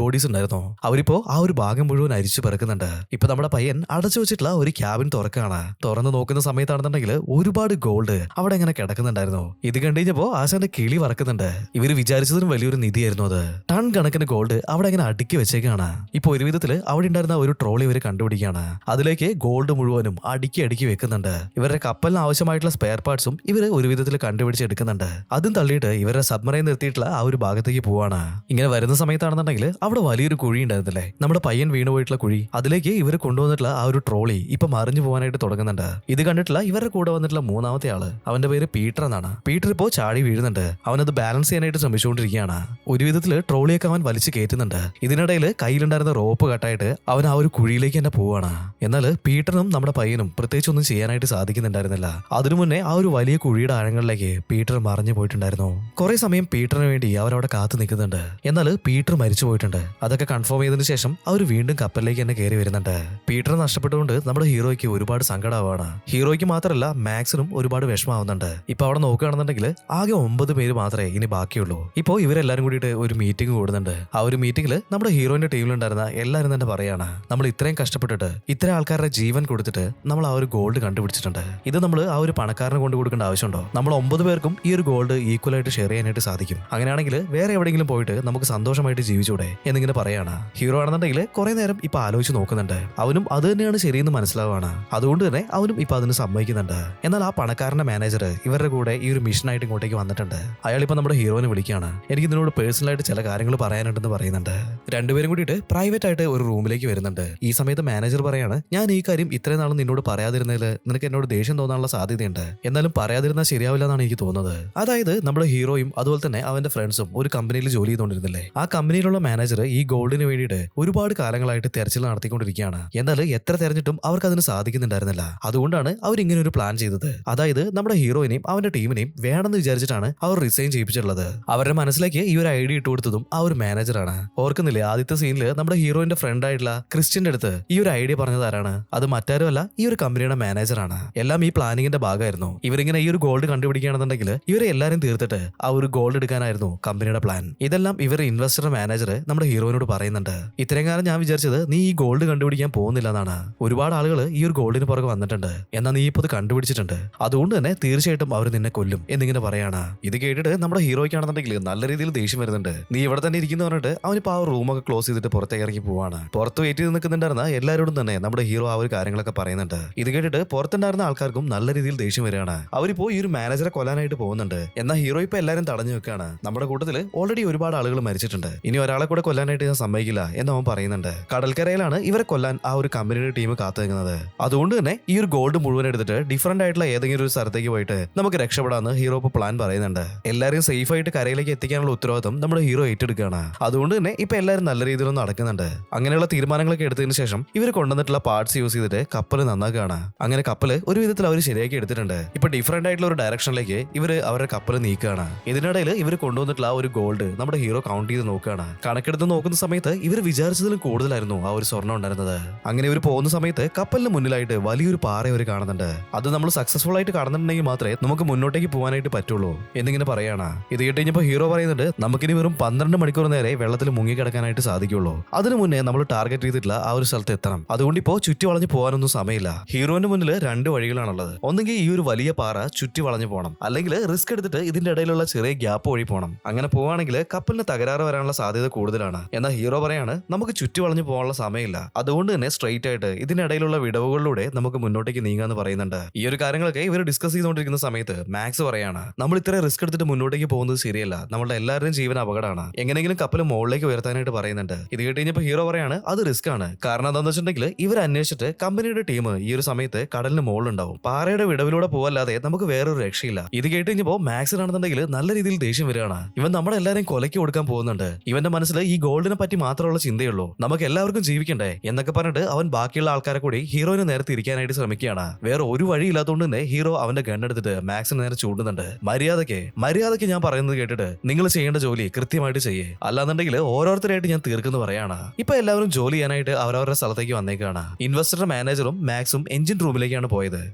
Speaker 1: ബോഡീസ് ഉണ്ടായിരുന്നു. അവരിപ്പോ ആ ഒരു ഭാഗം മുഴുവൻ അരിച്ചു പെറുക്കുന്നുണ്ട്. ഇപ്പൊ നമ്മുടെ പയ്യൻ അടച്ചു വെച്ചിട്ടുള്ള ഒരു ക്യാബിൻ തുറക്കാണ്. തുറന്ന് നോക്കുന്ന സമയത്താണെന്നുണ്ടെങ്കിൽ ഒരുപാട് ഗോൾഡ് അവിടെ ഇങ്ങനെ കിടക്കുന്നുണ്ടായിരുന്നു. ഇത് കണ്ടുകഴിഞ്ഞപ്പോ ആശാന്റെ കിളി വറക്കുന്നുണ്ട്. ഇവര് വിചാരിച്ചതിനും വലിയൊരു നിധിയായിരുന്നു അത്. ടൺ കണക്കിന് ഗോൾഡ് അവിടെ ഇങ്ങനെ അടുക്കി വെച്ചേക്കാണ്. ഇപ്പൊ ഒരു വിധത്തില് അവിടെ ഉണ്ടായിരുന്ന ഒരു ട്രോളി ഇവര് കണ്ടുപിടിക്കുകയാണ്. അതിലേക്ക് ഗോൾഡ് മുഴുവനും അടുക്കി വെക്കുന്നുണ്ട്. ഇവരുടെ കപ്പലിന് ആവശ്യമായിട്ടുള്ള സ്പെയർ പാർട്സും ഇവര് ഒരു വിധത്തിൽ കണ്ടുപിടിച്ചെടുക്കുന്നുണ്ട്. അതും തള്ളിയിട്ട് ഇവരുടെ സബ്മറൈൻ നിർത്തിയിട്ടുള്ള ആ ഒരു ഭാഗത്തേക്ക് പോവാണ്. ഇങ്ങനെ വരുന്ന സമയത്താണെന്നുണ്ടെങ്കിൽ അവിടെ വലിയൊരു കുഴി ഉണ്ടായിരുന്നില്ലേ, നമ്മുടെ പയ്യൻ വീണുപോയിട്ടുള്ള കുഴി. അതിലേക്ക് ഇവർ കൊണ്ടുവന്നിട്ടുള്ള ആ ഒരു ട്രോളി ഇപ്പൊ മറിഞ്ഞു പോകാനായിട്ട് തുടങ്ങുന്നുണ്ട്. ഇത് കണ്ടിട്ടുള്ള ഇവരുടെ കൂടെ വന്നിട്ടുള്ള 3ാമത്തെ ആള്, അവന്റെ പേര് പീറ്റർ എന്നാണ്. പീറ്റർ ഇപ്പോ ചാടി വീഴുന്നുണ്ട്. അവനത് ബാലൻസ് ചെയ്യാനായിട്ട് ശ്രമിച്ചുകൊണ്ടിരിക്കുകയാണ്. ഒരു വിധത്തില് ട്രോളിയൊക്കെ അവൻ വലിച്ചു കയറ്റുന്നുണ്ട്. ഇതിനിടയിൽ കയ്യിലുണ്ടായിരുന്ന റോപ്പ് കട്ടായിട്ട് അവൻ ആ ഒരു കുഴിയിലേക്ക് തന്നെ പോവാണ്. എന്നാൽ പീറ്ററിനും നമ്മുടെ പയ്യനും പ്രത്യേകിച്ച് ഒന്നും ചെയ്യാനായിട്ട് സാധിക്കുന്നുണ്ടായിരുന്നില്ല. അതിനു മുന്നേ ആ ഒരു വലിയ കുഴിയുടെ ആഴങ്ങളിലേക്ക് പീറ്റർ മറിഞ്ഞു പോയിട്ടുണ്ടായിരുന്നു. കുറെ സമയം പീറ്ററിന് വേണ്ടി അവരവിടെ കാത്തു നിൽക്കുന്നുണ്ട്. എന്നാൽ പീറ്റർ മരിച്ചു പോയിട്ടുണ്ട്. അതൊക്കെ കൺഫേം ചെയ്തതിനു ശേഷം അവർ വീണ്ടും കപ്പലിലേക്ക് തന്നെ കയറി വരുന്നുണ്ട്. പീറ്റർ നഷ്ടപ്പെട്ടുകൊണ്ട് നമ്മുടെ ഹീറോയ്ക്ക് ഒരുപാട് സങ്കടമാവാണ്. ഹീറോയ്ക്ക് മാത്രമല്ല മാക്സിനും ഒരുപാട് വിഷമാവുന്നുണ്ട്. ഇപ്പൊ അവിടെ നോക്കുകയാണെന്നുണ്ടെങ്കിൽ ആകെ 9 പേര് മാത്രമേ ഇനി ബാക്കിയുള്ളൂ. ഇപ്പോ ഇവരെല്ലാരും കൂടിയിട്ട് ഒരു മീറ്റിംഗ് കൂടുന്നുണ്ട്. ആ ഒരു മീറ്റിംഗിൽ നമ്മുടെ ഹീറോയിന്റെ ടീമിലുണ്ടായിരുന്ന എല്ലാവരും തന്നെ പറയാണ്, നമ്മൾ ഇത്രയും കഷ്ടപ്പെട്ടിട്ട് ഇത്ര ആൾക്കാരുടെ ജീവൻ കൊടുത്തിട്ട് നമ്മൾ ആ ഒരു ഗോൾഡ് കണ്ടുപിടിച്ചിട്ടുണ്ട്. ഇത് നമ്മൾ ആ ഒരു പണക്കാരനെ കൊണ്ട് കൊടുക്കേണ്ട ആവശ്യമുണ്ടോ? നമ്മൾ 9 പേർക്കും ഈ ഒരു ഗോൾഡ് ഈക്വൽ ആയിട്ട് ഷെയർ ചെയ്യാനായിട്ട് സാധിക്കും. അങ്ങനെയാണെങ്കിൽ വേറെ എവിടെയെങ്കിലും പോയിട്ട് നമുക്ക് സന്തോഷമായിട്ട് ജീവിച്ചൂടെ എന്നിങ്ങനെ പറയാണ്. ഹീറോ ആണെന്നുണ്ടെങ്കിൽ കുറെ നേരം ഇപ്പൊ ആലോചിച്ച് നോക്കുന്നുണ്ട്. അവനും അത് തന്നെയാണ് ശരിയെന്ന് മനസ്സിലാവാണ്. അതുകൊണ്ട് തന്നെ അവനും ഇപ്പൊ അതിന് സമ്മതിക്കുന്നുണ്ട്. എന്നാൽ ആ പണക്കാരന്റെ മാനേജർ ഇവരുടെ കൂടെ ഈ ഒരു മിഷനായിട്ട് ഇങ്ങോട്ടേക്ക് വന്നിട്ടുണ്ട്. അയാൾ ഇപ്പൊ നമ്മുടെ ഹീറോനെ വിളിക്കുകയാണ്. എനിക്ക് ഇതിനോട് പേഴ്സണലായിട്ട് ചില കാര്യങ്ങൾ പറയാനുണ്ടെന്ന് പറയുന്നുണ്ട്. രണ്ടുപേരും കൂടിയിട്ട് പ്രൈവറ്റ് ആയിട്ട് ഒരു റൂമിലേക്ക് വരുന്നുണ്ട്. ഈ സമയത്ത് മാനേജർ പറയാണ്, ഞാൻ ഈ കാര്യം ഇത്രയും നാളും നിന്നോട് പറയാതിരുന്നതിൽ നിനക്ക് എന്നോട് ദേഷ്യം തോന്നാനുള്ള സാധ്യതയുണ്ട്. എന്നാലും പറയാതിരുന്നാൽ ശരിയാവില്ല എന്നാണ് എനിക്ക് തോന്നുന്നത്. അതായത് നമ്മുടെ ഹീറോയും അതുപോലെ തന്നെ അവന്റെ ഫ്രണ്ട്സും ഒരു കമ്പനിയിൽ ജോലി ചെയ്തുകൊണ്ടിരുന്നില്ലേ, ആ കമ്പനിയിലുള്ള മാനേജർ ഈ ഗോൾഡിന് വേണ്ടിയിട്ട് ഒരുപാട് കാലങ്ങളായിട്ട് തെരച്ചിൽ നടത്തിക്കൊണ്ടിരിക്കുകയാണ്. എന്നാൽ എത്ര തെരഞ്ഞിട്ടും അവർക്ക് അതിന് സാധിക്കുന്നുണ്ടായിരുന്നില്ല. അതുകൊണ്ടാണ് അവർ ഇങ്ങനെ ഒരു പ്ലാൻ ചെയ്തത്. അതായത് നമ്മുടെ ഹീറോയിനെയും അവന്റെ ടീമിനെയും വേണമെന്ന് വിചാരിച്ചിട്ടാണ് അവർ റിസൈൻ ചെയ്യിപ്പിച്ചിട്ടുള്ളത്. അവരുടെ മനസ്സിലേക്ക് ഈ ഒരു ഐഡിയ ഇട്ട് കൊടുത്തതും ആ ഒരു മാനേജറാണ്. ഓർക്കുന്നില്ലേ, ആദ്യത്തെ സീനില് നമ്മുടെ ഹീറോയിന്റെ ഫ്രണ്ട് ആയിട്ടുള്ള ക്രിസ്ത്യന്റെ അടുത്ത് ഈ ഒരു ഐഡിയ പറഞ്ഞത് ആരാണ്? അത് മറ്റാരുമല്ല, ഈ ഒരു കമ്പനിയുടെ മാനേജറാണ്. എല്ലാം ഈ പ്ലാനിങ്ങിന്റെ ഭാഗമായിരുന്നു. ഇവരിങ്ങനെ ഈ ഒരു ഗോൾഡ് കണ്ടുപിടിക്കുകയാണെന്നുണ്ടെങ്കിൽ ഇവരെ എല്ലാരും തീർത്തിട്ട് ആ ഒരു ഗോൾഡ് എടുക്കാനായിരുന്നു കമ്പനിയുടെ പ്ലാൻ. ഇതെല്ലാം ഇവർ ഇൻവെസ്റ്റർ മാനേജർ നമ്മുടെ ഹീറോയിനോട് പറയുന്നുണ്ട്. ഇത്രയും കാലം ഞാൻ വിചാരിച്ചത് നീ ഈ ഗോൾഡ് കണ്ടുപിടിക്കാൻ പോകുന്നില്ല എന്നാണ്. ഒരുപാട് ആളുകൾ ഈ ഒരു ഗോൾഡിന് പുറകെ വന്നിട്ടുണ്ട്. എന്നാൽ നീ ഇപ്പോൾ ഇത് കണ്ടുപിടിച്ചിട്ടുണ്ട്. അതുകൊണ്ട് തന്നെ തീർച്ചയായിട്ടും അവർ നിന്നെ കൊല്ലും എന്നിങ്ങനെ പറയാണ്. ഇത് കേട്ടിട്ട് നമ്മുടെ ഹീറോയ്ക്കാണെന്നുണ്ടെങ്കിൽ നല്ല രീതിയിൽ ദേഷ്യം വരുന്നുണ്ട്. നീ ഇവിടെ തന്നെ ഇരിക്കുന്നു പറഞ്ഞിട്ട് അവനിപ്പോ ആ റൂമൊക്കെ ക്ലോസ് ചെയ്തിട്ട് പുറത്തേക്ക് ഇറങ്ങി പോവാണ്. പുറത്ത് വെയിറ്റ് ചെയ്ത് നിൽക്കുന്നുണ്ടായിരുന്ന എല്ലാവരോടും തന്നെ നമ്മുടെ ഹീറോ ആ ഒരു കാര്യങ്ങളൊക്കെ പറയുന്നുണ്ട്. ഇത് കേട്ടിട്ട് പുറത്തുണ്ടായിരുന്ന ആൾക്കാർക്കും നല്ല രീതിയിൽ ദേഷ്യം വരികയാണ്. അവരിപ്പോ ഈ ഒരു മാനേജറെ കൊല്ലാനായിട്ട് പോകുന്നുണ്ട്. എന്നാൽ ഹീറോ ഇപ്പൊ എല്ലാവരും തടഞ്ഞു വെക്കാണ്. നമ്മുടെ കൂട്ടത്തിൽ ഓൾറെഡി ഒരുപാട് ആളുകൾ മരിച്ചിട്ടുണ്ട്. ഇനി ഒരാളെ കൂടെ കൊല്ലാനായിട്ട് ഞാൻ സമ്മതിക്കില്ല എന്ന് അവൻ പറയുന്നുണ്ട്. കടൽക്കരയിലാണ് ഇവരെ കൊല്ലാൻ ആ ഒരു കമ്പനിയുടെ ടീം കാത്തു നിൽക്കുന്നത്. അതുകൊണ്ട് തന്നെ ഈ ഒരു ഗോൾഡ് മുഴുവൻ എടുത്തിട്ട് ഡിഫറന്റ് ആയിട്ടുള്ള ഏതെങ്കിലും ഒരു സ്ഥലത്തേക്ക് പോയിട്ട് നമുക്ക് രക്ഷപ്പെടാന്ന് ഹീറോ ഇപ്പൊ പ്ലാൻ പറയുന്നുണ്ട്. എല്ലാവരും സേഫ് ആയിട്ട് കരയിലേക്ക് എത്തിക്കാനുള്ള ഉത്തരവാദിത്തം നമ്മുടെ ഹീറോ ഏറ്റെടുക്കുകയാണ്. അതുകൊണ്ട് തന്നെ ഇപ്പൊ എല്ലാവരും നല്ല രീതിയിലൊന്നും നടക്കുന്നുണ്ട്. അങ്ങനെയുള്ള തീരുമാനങ്ങളൊക്കെ എടുത്തതിന് ശേഷം ഇവർ കൊണ്ടുവന്നിട്ടുള്ള പാർട്സ് യൂസ് ചെയ്തിട്ട് കപ്പൽ നന്നാക്കുകയാണ്. അങ്ങനെ കപ്പൽ ഒരു വിധത്തിൽ അവർ ശരിയാക്കി എടുത്തിട്ടുണ്ട്. ഇപ്പൊ ഡിഫറന്റ് ആയിട്ടുള്ള ഒരു ഡയറക്ഷനിലേക്ക് ഇവർ അവരുടെ കപ്പൽ നീക്കുകയാണ്. ഇതിനിടയിൽ ഇവർ കൊണ്ടുവന്നിട്ടുള്ള ആ ഒരു ഗോൾഡ് നമ്മുടെ ഹീറോ കൗണ്ട് ചെയ്ത് നോക്കുകയാണ്. കണക്കെടുത്ത് നോക്കുന്ന സമയത്ത് ഇവർ വിചാരിച്ചതിലും കൂടുതലായിരുന്നു ആ ഒരു സ്വർണ്ണം ഉണ്ടായിരുന്നത്. അങ്ങനെ ഇവർ പോകുന്ന സമയത്ത് കപ്പലിന് മുന്നിലായിട്ട് വലിയൊരു പാറ അവർ കാണുന്നുണ്ട്. അത് നമ്മൾ സക്സസ്ഫുൾ ആയിട്ട് കടന്നിട്ടുണ്ടെങ്കിൽ മാത്രമേ നമുക്ക് മുന്നോട്ടേക്ക് പോകാനായിട്ട് പറ്റുള്ളൂ എന്നിങ്ങനെ പറയാണ്. ഇത് കേട്ട് കഴിഞ്ഞപ്പോൾ ഹീറോ പറയുന്നുണ്ട്, നമുക്കിനി വെറും 12 മണിക്കൂർ നേരെ വെള്ളത്തിൽ മുങ്ങിക്കിടക്കാനായിട്ട് രക്ഷപ്പെടാനായിട്ട് സാധിക്കുള്ളൂ. അതിനു മുന്നേ നമ്മൾ ടാർഗറ്റ് ചെയ്തിട്ടുള്ള ആ ഒരു സ്ഥലത്ത് എത്തണം. അതുകൊണ്ട് ഇപ്പോൾ ചുറ്റി വളഞ്ഞു പോകാനൊന്നും സമയമില്ല. ഹീറോന്റെ മുന്നിൽ 2 വഴികളാണുള്ളത്. ഒന്നെങ്കിൽ ഈ ഒരു വലിയ പാറ ചുറ്റി വളഞ്ഞു പോകണം, അല്ലെങ്കിൽ റിസ്ക് എടുത്തിട്ട് ഇതിന്റെ ഇടയിലുള്ള ചെറിയ ഗ്യാപ്പ് വഴി പോകണം. അങ്ങനെ പോവാണെങ്കിൽ കപ്പലിന് തകരാറ് വരാനുള്ള സാധ്യത കൂടുതലാണ്. എന്നാൽ ഹീറോ പറയാണ് നമുക്ക് ചുറ്റി വളഞ്ഞു പോകാനുള്ള സമയമില്ല, അതുകൊണ്ട് തന്നെ സ്ട്രെയിറ്റ് ആയിട്ട് ഇതിനിടയിലുള്ള വിടവുകളിലൂടെ നമുക്ക് മുന്നോട്ടേക്ക് നീങ്ങാന്ന് പറയുന്നുണ്ട്. ഈ ഒരു കാര്യങ്ങളൊക്കെ ഇവർ ഡിസ്കസ് ചെയ്തുകൊണ്ടിരിക്കുന്ന സമയത്ത് മാക്സ് പറയാണ് നമ്മൾ ഇത്ര റിസ്ക് എടുത്തിട്ട് മുന്നോട്ടേക്ക് പോകുന്നത് ശരിയല്ല, നമ്മളുടെ എല്ലാവരുടെയും ജീവൻ അപകടമാണ്, എങ്ങനെയെങ്കിലും കപ്പൽ മുകളിലേക്ക് ഉയർത്താനായിട്ട് പറയുന്നുണ്ട്. ഇത് കേട്ടുകഴിഞ്ഞപ്പോൾ ഹീറോ പറയാണ് അത് റിസ്ക് ആണ്. കാരണം എന്താണെന്ന് വെച്ചിട്ടുണ്ടെങ്കിൽ ഇവർ അന്വേഷിച്ചിട്ട് കമ്പനിയുടെ ടീം ഈ ഒരു സമയത്ത് കടലിന് മുകളിലുണ്ടാവും. പാറയുടെ വിടവിലൂടെ പോവല്ലാതെ നമുക്ക് വേറൊരു രക്ഷയില്ല. ഇത് കേട്ട് കഴിഞ്ഞപ്പോൾ മാക്സിനാണെന്നുണ്ടെങ്കിൽ നല്ല രീതിയിൽ ദേഷ്യം വരികയാണ്. ഇവൻ നമ്മുടെ എല്ലാവരെയും കൊലയ്ക്ക് കൊടുക്കാൻ പോകുന്നുണ്ട്. ഇവന്റെ മനസ്സിൽ ഈ ഗോൾഡിനെ പറ്റി മാത്രമുള്ള ചിന്തയുള്ളൂ, നമുക്ക് എല്ലാവർക്കും ജീവിക്കണ്ടേ എന്നൊക്കെ പറഞ്ഞിട്ട് അവൻ ബാക്കിയുള്ള ആൾക്കാരെ കൂടി ഹീറോയിന് നേരെ തിരിക്കാനായിട്ട് ശ്രമിക്കുകയാണ്. വേറെ ഒരു വഴിയില്ലാത്തതുകൊണ്ട് തന്നെ ഹീറോ അവന്റെ ഗണ്ണെടുത്തിട്ട് മാക്സിന് നേരെ ചൂണ്ടുന്നുണ്ട്. മര്യാദയ്ക്ക് ഞാൻ പറയുന്നത് കേട്ടിട്ട് നിങ്ങൾ ചെയ്യേണ്ട ജോലി കൃത്യമായിട്ട് ചെയ്യേ, അല്ലാന്നുണ്ടെങ്കിൽ ഓരോരുത്തരായിട്ട് ഞാൻ തീർക്കുന്നു പറയാണ്. ഇപ്പൊ എല്ലാവരും ജോലി ചെയ്യാനായിട്ട് അവരവരുടെ സ്ഥലത്തേക്ക് വന്നേക്കാണ്. ഇൻവെസ്റ്ററുടെ മാനേജറും മാക്സും എഞ്ചിൻ റൂമിലേക്കാണ് പോയത്.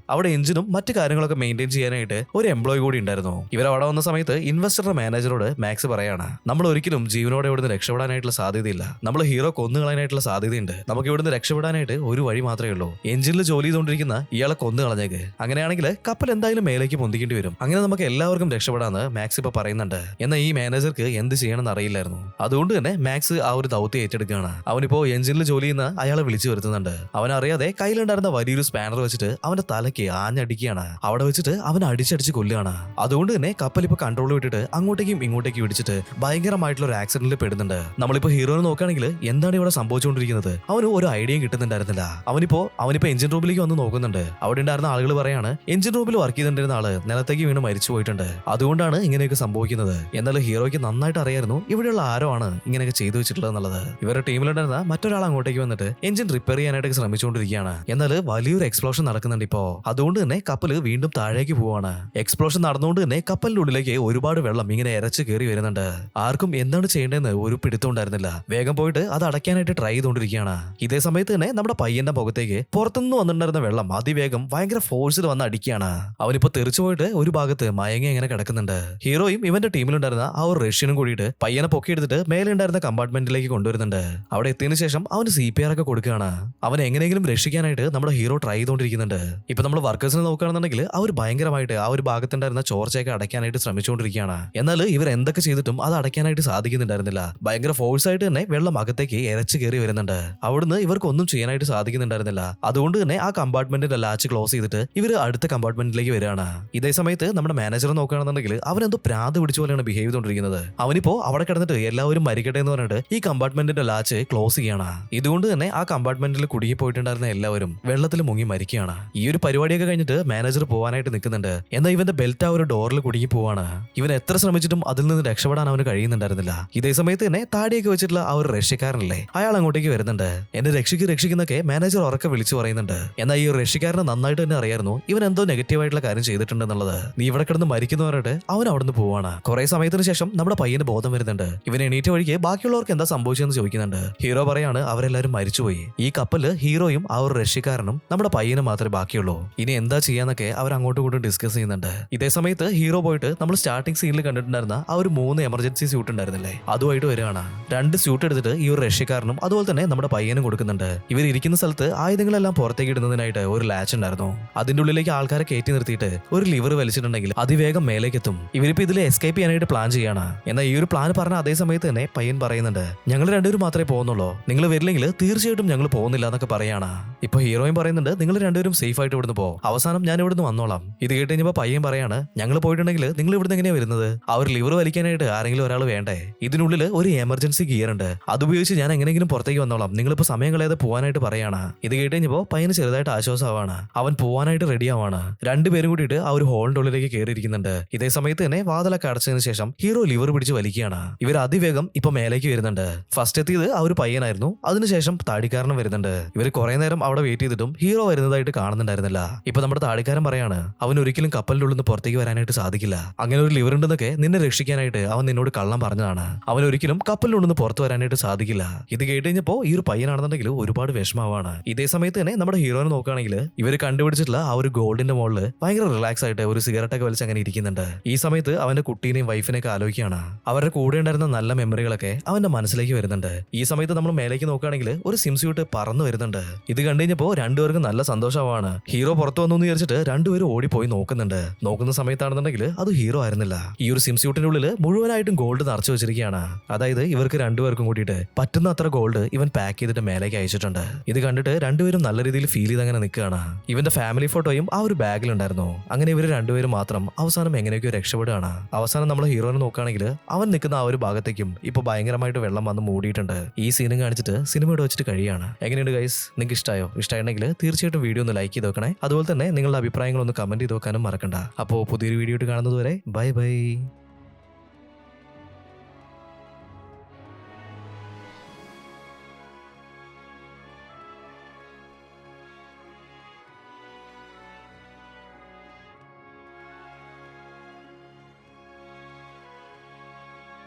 Speaker 1: അവിടെ എഞ്ചിനും മറ്റു കാര്യങ്ങളൊക്കെ മെയിൻറ്റെയിൻ ചെയ്യാനായിട്ട് ഒരു എംപ്ലോയി കൂടി ഉണ്ടായിരുന്നു. ഇവരവിടെ വന്ന സമയത്ത് ഇൻവെസ്റ്ററുടെ മാനേജറോട് മാക്സ് പറയാണ് നമ്മൾ ഒരിക്കലും ജീവനോടെ ഇവിടുന്ന് രക്ഷപ്പെടാനായിട്ടുള്ള സാധ്യതയില്ല, നമ്മൾ ഹീറോ കൊന്നുകളയാനായിട്ടുള്ള സാധ്യതയുണ്ട്, നമുക്ക് ഇവിടുന്ന് രക്ഷപ്പെടാനായിട്ട് ഒരു വഴി മാത്രമേ ഉള്ളൂ, എഞ്ചിനിൽ ജോലി ചെയ്തുകൊണ്ടിരിക്കുന്ന ഇയാളെ കൊന്നു കളഞ്ഞേക്ക്, അങ്ങനെയാണെങ്കിൽ കപ്പൽ എന്തായാലും മേലേക്ക് പൊന്തിക്കേണ്ടി വരും, അങ്ങനെ നമുക്ക് എല്ലാവർക്കും രക്ഷപ്പെടാന്ന് മാക്സ് ഇപ്പൊ പറയുന്നുണ്ട്. എന്നാൽ ഈ മാനേജർക്ക് എന്ത് ചെയ്യണമെന്ന് അറിയില്ലായിരുന്നു. അതുകൊണ്ട് തന്നെ മാക്സ് ആ ഒരു ദൗത്യം ഏറ്റെടുക്കുകയാണ്. അവനിപ്പോ എഞ്ചിനിൽ ജോലി ചെയ്യുന്ന അയാളെ വിളിച്ചു വരുത്തുന്നുണ്ട്. അവനറിയാതെ കയ്യിലുണ്ടായിരുന്ന വലിയൊരു സ്പാനർ വെച്ചിട്ട് അവന്റെ തലയ്ക്ക് ആഞ്ഞടിക്കുകയാണ്. അവിടെ വെച്ചിട്ട് അവൻ അടിച്ചടിച്ച് കൊല്ലുകയാണ്. അതുകൊണ്ട് തന്നെ കപ്പൽ ഇപ്പൊ കൺട്രോൾ വിട്ടിട്ട് അങ്ങോട്ടേക്കും ഇങ്ങോട്ടേക്കും ഇടിച്ചിട്ട് ഭയങ്കരമായിട്ടുള്ള ഒരു ആക്സിഡന്റിൽ പെടുന്നുണ്ട്. നമ്മളിപ്പോ ഹീറോനെ നോക്കുകയാണെങ്കിൽ എന്താണ് ഇവിടെ സംഭവിച്ചുകൊണ്ടിരിക്കുന്നത് അവന് ഒരു ഐഡിയയും കിട്ടുന്നുണ്ടായിരുന്നില്ല. അവനിപ്പോ എഞ്ചിൻ റൂമിലേക്ക് വന്ന് നോക്കുന്നുണ്ട്. അവിടെ ഉണ്ടായിരുന്ന ആളുകൾ പറയാണ് എഞ്ചിൻ റൂമിൽ വർക്ക് ചെയ്തിട്ടുണ്ടായിരുന്ന ആള് നിലത്തേക്ക് വീണ് മരിച്ചു പോയിട്ടുണ്ട്, അതുകൊണ്ടാണ് ഇങ്ങനെയൊക്കെ സംഭവിക്കുന്നത്. എന്നാൽ ഹീറോയ്ക്ക് നന്നായിട്ട് അറിയായിരുന്നു ഇവിടെയുള്ള ആരോ ആണ് ഇങ്ങനെയൊക്കെ ചെയ്തു വെച്ചിട്ടുള്ളത് എന്നുള്ളത്. ഇവരുടെ ടീമിലുണ്ടായിരുന്ന മറ്റൊരാൾ അങ്ങോട്ടേക്ക് വന്നിട്ട് എഞ്ചിൻ റിപ്പയർ ചെയ്യാനായിട്ട് ശ്രമിച്ചുകൊണ്ടിരിക്കുകയാണ്. എന്നാൽ വലിയൊരു എക്സ്പ്ലോഷൻ നടക്കുന്നുണ്ട് ഇപ്പോ. അതുകൊണ്ട് തന്നെ കപ്പല് വീണ്ടും താഴേക്ക് പോവാണ്. എക്സ്പ്ലോഷൻ നടന്നുകൊണ്ട് തന്നെ കപ്പലിന്റെ ഉള്ളിലേക്ക് ഒരുപാട് വെള്ളം ഇങ്ങനെ ഇരച്ച് കയറി വരുന്നുണ്ട്. ആർക്കും എന്താണ് ചെയ്യേണ്ടതെന്ന് ഒരു പിടുത്തം ഉണ്ടായിരുന്നില്ല. വേഗം പോയിട്ട് അത് അടയ്ക്കാനായിട്ട് ട്രൈ ചെയ്തുകൊണ്ടിരിക്കുകയാണ്. ഇതേ സമയത്ത് തന്നെ നമ്മുടെ പയ്യന്റെ മുഖത്തേക്ക് പുറത്തുനിന്ന് വന്നിട്ടുണ്ടായിരുന്ന വെള്ളം അതിവേഗം ഭയങ്കര ഫോഴ്സിൽ വന്ന് അടിക്കുകയാണ്. അവനിപ്പോ തെറിച്ചു പോയിട്ട് ഒരു ഭാഗത്ത് മയങ്ങി ഇങ്ങനെ കിടക്കുന്നുണ്ട്. ഹീറോയും ഇവന്റെ ടീമിലുണ്ടായിരുന്ന ആ ഒരു റഷ്യനും കൂടിയിട്ട് പയ്യനെ പൊക്കിയെടുത്തിട്ട് മേലെ ഉണ്ടായിരുന്ന കമ്പാർട്ട്മെന്റിലേക്ക് കൊണ്ടുവരുന്നുണ്ട്. അവിടെ എത്തിയതിനു ശേഷം അവന് CPR ഒക്കെ കൊടുക്കുകയാണ്. അവൻ എങ്ങനെയെങ്കിലും രക്ഷിക്കാനായിട്ട് നമ്മുടെ ഹീറോ ട്രൈ ചെയ്തുകൊണ്ടിരിക്കുന്നുണ്ട്. ഇപ്പൊ നമ്മൾ വർക്കേഴ്സിനെ നോക്കുകയാണെന്നുണ്ടെങ്കിൽ അവർ ഭയങ്കരമായിട്ട് ആ ഒരു ഭാഗത്തുണ്ടായിരുന്ന ചോർച്ചയൊക്കെ അടയ്ക്കാനായിട്ട് ശ്രമിച്ചുകൊണ്ടിരിക്കുകയാണ്. എന്നാൽ ഇവർ എന്തൊക്കെ ചെയ്തിട്ടും അത് അടയ്ക്കാനായിട്ട് സാധിക്കുന്നുണ്ടായിരുന്നില്ല. ഭയങ്കര ഫോഴ്സ് ആയിട്ട് തന്നെ വെള്ളം അകത്തേക്ക് ഇരച്ചു കയറി വരുന്നുണ്ട്. അവിടുന്ന് ഇവർക്ക് ഒന്നും ചെയ്യാനായിട്ട് സാധിക്കുന്നുണ്ടായിരുന്നില്ല. അതുകൊണ്ട് തന്നെ ആ കമ്പാർട്ട്മെന്റിന്റെ ലാച്ച് ക്ലോസ് ചെയ്തിട്ട് ഇവര് അടുത്ത കമ്പാർട്ട്മെന്റിലേക്ക് വരികയാണ്. ഇതേ സമയത്ത് നമ്മുടെ മാനേജറെ നോക്കുകയാണെന്നുണ്ടെങ്കിൽ അവനെന്തോ പ്രാന്ത് പിടിച്ച പോലെയാണ് ബിഹേവ് ചെയ്തുകൊണ്ടിരിക്കുന്നത്. അവനിപ്പോ അവിടെ കിടന്നിട്ട് എല്ലാവരും മരിക്കട്ടെ എന്ന് പറഞ്ഞിട്ട് ഈ കമ്പാർട്ട്മെന്റിന്റെ ലാച്ച് ക്ലോസ് ചെയ്യാണ്. ഇതുകൊണ്ട് തന്നെ ആ കമ്പാർട്ട്മെന്റിൽ കുടുങ്ങി പോയിട്ടുണ്ടായിരുന്ന എല്ലാവരും വെള്ളത്തിൽ മുങ്ങി മരിക്കുകയാണ്. ഈ ഒരു പരിപാടിയൊക്കെ കഴിഞ്ഞിട്ട് മാനേജർ പോവാനായിട്ട് നിൽക്കുന്നുണ്ട്. എന്നാൽ ഇവന്റെ ബെൽറ്റ് ആ ഒരു ഡോറിൽ കുടുങ്ങി പോവാണ്. ഇവൻ എത്ര ശ്രമിച്ചിട്ടും അതിൽ നിന്ന് രക്ഷപ്പെടാൻ അവന് കഴിയുന്നുണ്ടായിരുന്നില്ല. ഇതേ സമയത്ത് തന്നെ താടിയൊക്കെ വെച്ചിട്ടുള്ള ആ ഒരു റഷ്യക്കാരനല്ലേ അയാൾ അങ്ങോട്ടേക്ക് വരുന്നുണ്ട്. എന്നെ രക്ഷിക്കുന്നൊക്കെ മാനേജർ ഉറക്കെ വിളിച്ചു പറയുന്നുണ്ട്. എന്നാൽ ഈ റഷ്യക്കാരന് നന്നായിട്ട് തന്നെ അറിയായിരുന്നു ഇവൻ എന്തോ നെഗറ്റീവായിട്ടുള്ള കാര്യം ചെയ്തിട്ടുണ്ടെന്നുള്ളത്. നീ ഇവിടെ കിടന്ന് മരിക്കുന്നു പറഞ്ഞിട്ട് അവൻ അവിടുന്ന് പോവാണ്. കുറെ സമയത്തിന് ശേഷം നമ്മുടെ പയ്യന് ബോധം വരുന്നുണ്ട്. ഇവൻ എണീറ്റ വഴിക്ക് ബാക്കിയുള്ളവർക്ക് എന്താ സംഭവിച്ചെന്ന് ചോദിക്കുന്നുണ്ട്. ഹീറോ പറയാണ് അവരെല്ലാരും മരിച്ചുപോയി. ഈ കപ്പല് ഹീറോയും ആ ഒരു റഷ്യക്കാരനും നമ്മുടെ പയ്യനും മാത്രമേ ബാക്കിയുള്ളൂ. ഇനി എന്താ ചെയ്യാന്നൊക്കെ അവർ അങ്ങോട്ടും ഇങ്ങോട്ടും ഡിസ്കസ് ചെയ്യുന്നുണ്ട്. ഇതേ സമയത്ത് ഹീറോ പോയിട്ട് നമ്മൾ സ്റ്റാർട്ടിംഗ് സീനിൽ കണ്ടിട്ടുണ്ടായിരുന്ന ആ ഒരു 3 എമർജൻസി സ്യൂട്ട് ഉണ്ടായിരുന്നില്ലേ അതുമായിട്ട് വരികയാണ്. 2 സ്യൂട്ട് എടുത്തിട്ട് ഈ ഒരു റഷ്യക്കാരനും അതുപോലെ തന്നെ നമ്മുടെ പയ്യനും കൊടുക്കുന്നുണ്ട്. ഇവർ ഇരിക്കുന്ന സ്ഥലത്ത് ആയുധങ്ങളെല്ലാം പുറത്തേക്ക് ഇടുന്നതിനായിട്ട് ഒരു ലാച്ച് ഉണ്ടായിരുന്നു. അതിന്റെ ഉള്ളിലേക്ക് ആൾക്കാരെ കയറ്റി നിർത്തിയിട്ട് ഒരു ലിവർ വലിച്ചിട്ടുണ്ടെങ്കിൽ അതിവേഗം മേലേക്ക് എത്തും. ഇവരിപ്പോ ഇതിൽ എസ്കേപ്പ് ചെയ്യാനായിട്ട് പ്ലാൻ ചെയ്യാണ്. എന്നാൽ ഈ ഒരു പ്ലാൻ പറഞ്ഞ അതേ സമയത്ത് തന്നെ പയ്യൻ പറയുന്നുണ്ട് ഞങ്ങൾ രണ്ടുപേരും മാത്രമേ പോകുന്നുള്ളൂ, നിങ്ങൾ വരില്ലെങ്കിൽ തീർച്ചയായിട്ടും ഞങ്ങൾ പോകുന്നില്ല എന്നൊക്കെ പറയാണ്. ഇപ്പൊ ഹീറോയും പറയുന്നുണ്ട് നിങ്ങൾ രണ്ടുപേരും സേഫ് ആയിട്ട് ഇവിടുന്ന് പോകും, അവസാനം ഞാൻ ഇവിടുന്ന് വന്നോളാം. ഇത് കേട്ട് കഴിഞ്ഞപ്പോ പയ്യൻ പറയാണ് ഞങ്ങൾ പോയിട്ടുണ്ടെങ്കിൽ നിങ്ങൾ ഇവിടുന്ന് എങ്ങനെയാ വരുന്നത്, ആ ഒരു ലിവർ വലിക്കാനായിട്ട് ആരെങ്കിലും ഒരാൾ വേണ്ടേ, ഇതിനുള്ളിൽ ഒരു എമർജൻസി ഗിയർ ഉണ്ട്, അതുപയോഗിച്ച് ഞാൻ എങ്ങനെയെങ്കിലും പുറത്തേക്ക് വന്നോളാം, നിങ്ങളിപ്പോ സമയം കളയാതെ പോകാനായിട്ട് പറയാണ്. ഇത് കേട്ട് കഴിഞ്ഞപ്പോ പയ്യന് ചെറുതായിട്ട് ആശ്വാസമാണ്. അവൻ പോവാനായിട്ട് റെഡി ആവാണ്. രണ്ടുപേരും കൂടിയിട്ട് ആ ഒരു ഹോളിന്റെ ഉള്ളിലേക്ക് കയറിയിരിക്കുന്നുണ്ട്. ഇതേ സമയത്ത് തന്നെ വാതിലൊക്കെ അടച്ചതിന് ശേഷം ഹീറോ ലിവർ പിടിച്ച് വലിക്കുകയാണ്. ഇവർ അതിവേഗം ഇപ്പൊ മേലേക്ക് വരുന്നുണ്ട്. ഫസ്റ്റ് എത്തിയത് ആ ഒരു പയ്യനായിരുന്നു. അതിനുശേഷം താടിക്കാരനും വരുന്നുണ്ട്. ഇവർ കുറെ നേരം അവിടെ വെയിറ്റ് ചെയ്തിട്ടും ഹീറോ വരുന്നതായിട്ട് കാണുന്നുണ്ടായിരുന്നില്ല. ഇപ്പൊ നമ്മുടെ താടിക്കാരൻ പറയാണ് അവൻ ഒരിക്കലും കപ്പലിന്റെ ഉള്ളിൽ നിന്ന് പുറത്തേക്ക് വരാനായിട്ട് സാധിക്കില്ല, അങ്ങനെ ഒരു ലിവർ ഉണ്ടെന്നൊക്കെ നിന്നെ രക്ഷിക്കാനായിട്ട് അവൻ നിന്നോട് കള്ളം പറഞ്ഞതാണ്, അവൻ ഒരിക്കലും കപ്പലിന്റെ ഉള്ളിൽ നിന്ന് പുറത്തു വരാനായിട്ട് സാധിക്കില്ല. ഇത് കേട്ട് കഴിഞ്ഞപ്പോ ഈ ഒരു പയ്യനാണെന്നുണ്ടെങ്കിൽ ഒരുപാട് വിഷമമാണ്. ഇതേ സമയത്ത് തന്നെ നമ്മുടെ ഹീറോനെ നോക്കുകയാണെങ്കിൽ ഇവർ കണ്ടുപിടിച്ചിട്ടുള്ള ആ ഒരു ഗോൾഡിന്റെ മുകളിൽ ഭയങ്കര റിലാക്സ് ആയിട്ട് ഒരു സിഗരറ്റ് ഒക്കെ വലിച്ച് അങ്ങനെ ഇരിക്കുന്നുണ്ട്. ഈ സമയത്ത് അവന്റെ കുട്ടീനെയും വൈഫിനെയൊക്കെ ആലോചിക്കുകയാണ്. അവരുടെ കൂടെ ഉണ്ടായിരുന്ന നല്ല മെമ്മറികളൊക്കെ അവന്റെ മനസ്സിലേക്ക് വരുന്നുണ്ട്. ഈ സമയത്ത് നമ്മൾ മേലേക്ക് നോക്കുകയാണെങ്കിൽ ഒരു സിംസ്യൂട്ട് പറന്നു വരുന്നുണ്ട്. ഇത് കണ്ടു കഴിഞ്ഞപ്പോൾ രണ്ടുപേർക്കും നല്ല സന്തോഷമാണ്. ഹീറോ പുറത്തു വന്നു എന്ന് വിചാരിച്ചിട്ട് രണ്ടുപേരും ഓടിപ്പോയി നോക്കുന്നുണ്ട്. നോക്കുന്ന സമയത്താണെന്നുണ്ടെങ്കിൽ അത് ഹീറോ ആയിരുന്നില്ല. ഈ ഒരു സിംസ്യൂട്ടിന്റെ ഉള്ളിൽ മുഴുവനായിട്ടും ഗോൾഡ് നിറച്ചു വെച്ചിരിക്കുകയാണ്. അതായത് ഇവർക്ക് രണ്ടുപേർക്കും കൂടിയിട്ട് പറ്റുന്ന അത്ര ഗോൾഡ് ഇവൻ പാക്ക് ചെയ്തിട്ട് മേലേക്ക് അയച്ചിട്ടുണ്ട്. ഇത് കണ്ടിട്ട് രണ്ടുപേരും നല്ല രീതിയിൽ ഫീൽ ചെയ്ത് അങ്ങനെ നിൽക്കുകയാണ്. ഇവന്റെ ഫാമിലി ഫോട്ടോയും ആ ഒരു ബാഗിലുണ്ടായിരുന്നു. അങ്ങനെ ഇവർ രണ്ടുപേരും മാത്രം അവസാനം എങ്ങനെയൊക്കെയോ രക്ഷപ്പെടുകയാണ്. അവസാനം നമ്മൾ ഹീറോനെ നോക്കുകയാണെങ്കിൽ അവൻ നിൽക്കുന്ന ആ ഒരു ഭാഗത്തേക്കും ഇപ്പൊ ഭയങ്കരമായിട്ട് വെള്ളം വന്ന് മൂടിയിട്ടുണ്ട്. ഈ സീനും കാണിച്ചിട്ട് സിനിമയോട് വെച്ചിട്ട് കഴിയാണ്. എങ്ങനെയുണ്ട് ഗൈസ്? നിങ്ങൾക്ക് ഇഷ്ടമായോ? ഇഷ്ടമായിട്ടുണ്ടെങ്കിൽ തീർച്ചയായിട്ടും വീഡിയോ ഒന്ന് ലൈക്ക് ചെയ്ത് വെക്കണേ. അതുപോലെ തന്നെ നിങ്ങളുടെ അഭിപ്രായങ്ങളൊന്ന് കമന്റ് ചെയ്ത് വെക്കാനും മറക്കണ്ട. അപ്പോൾ പുതിയൊരു വീഡിയോ കാണുന്നത് വരെ ബൈ ബൈ.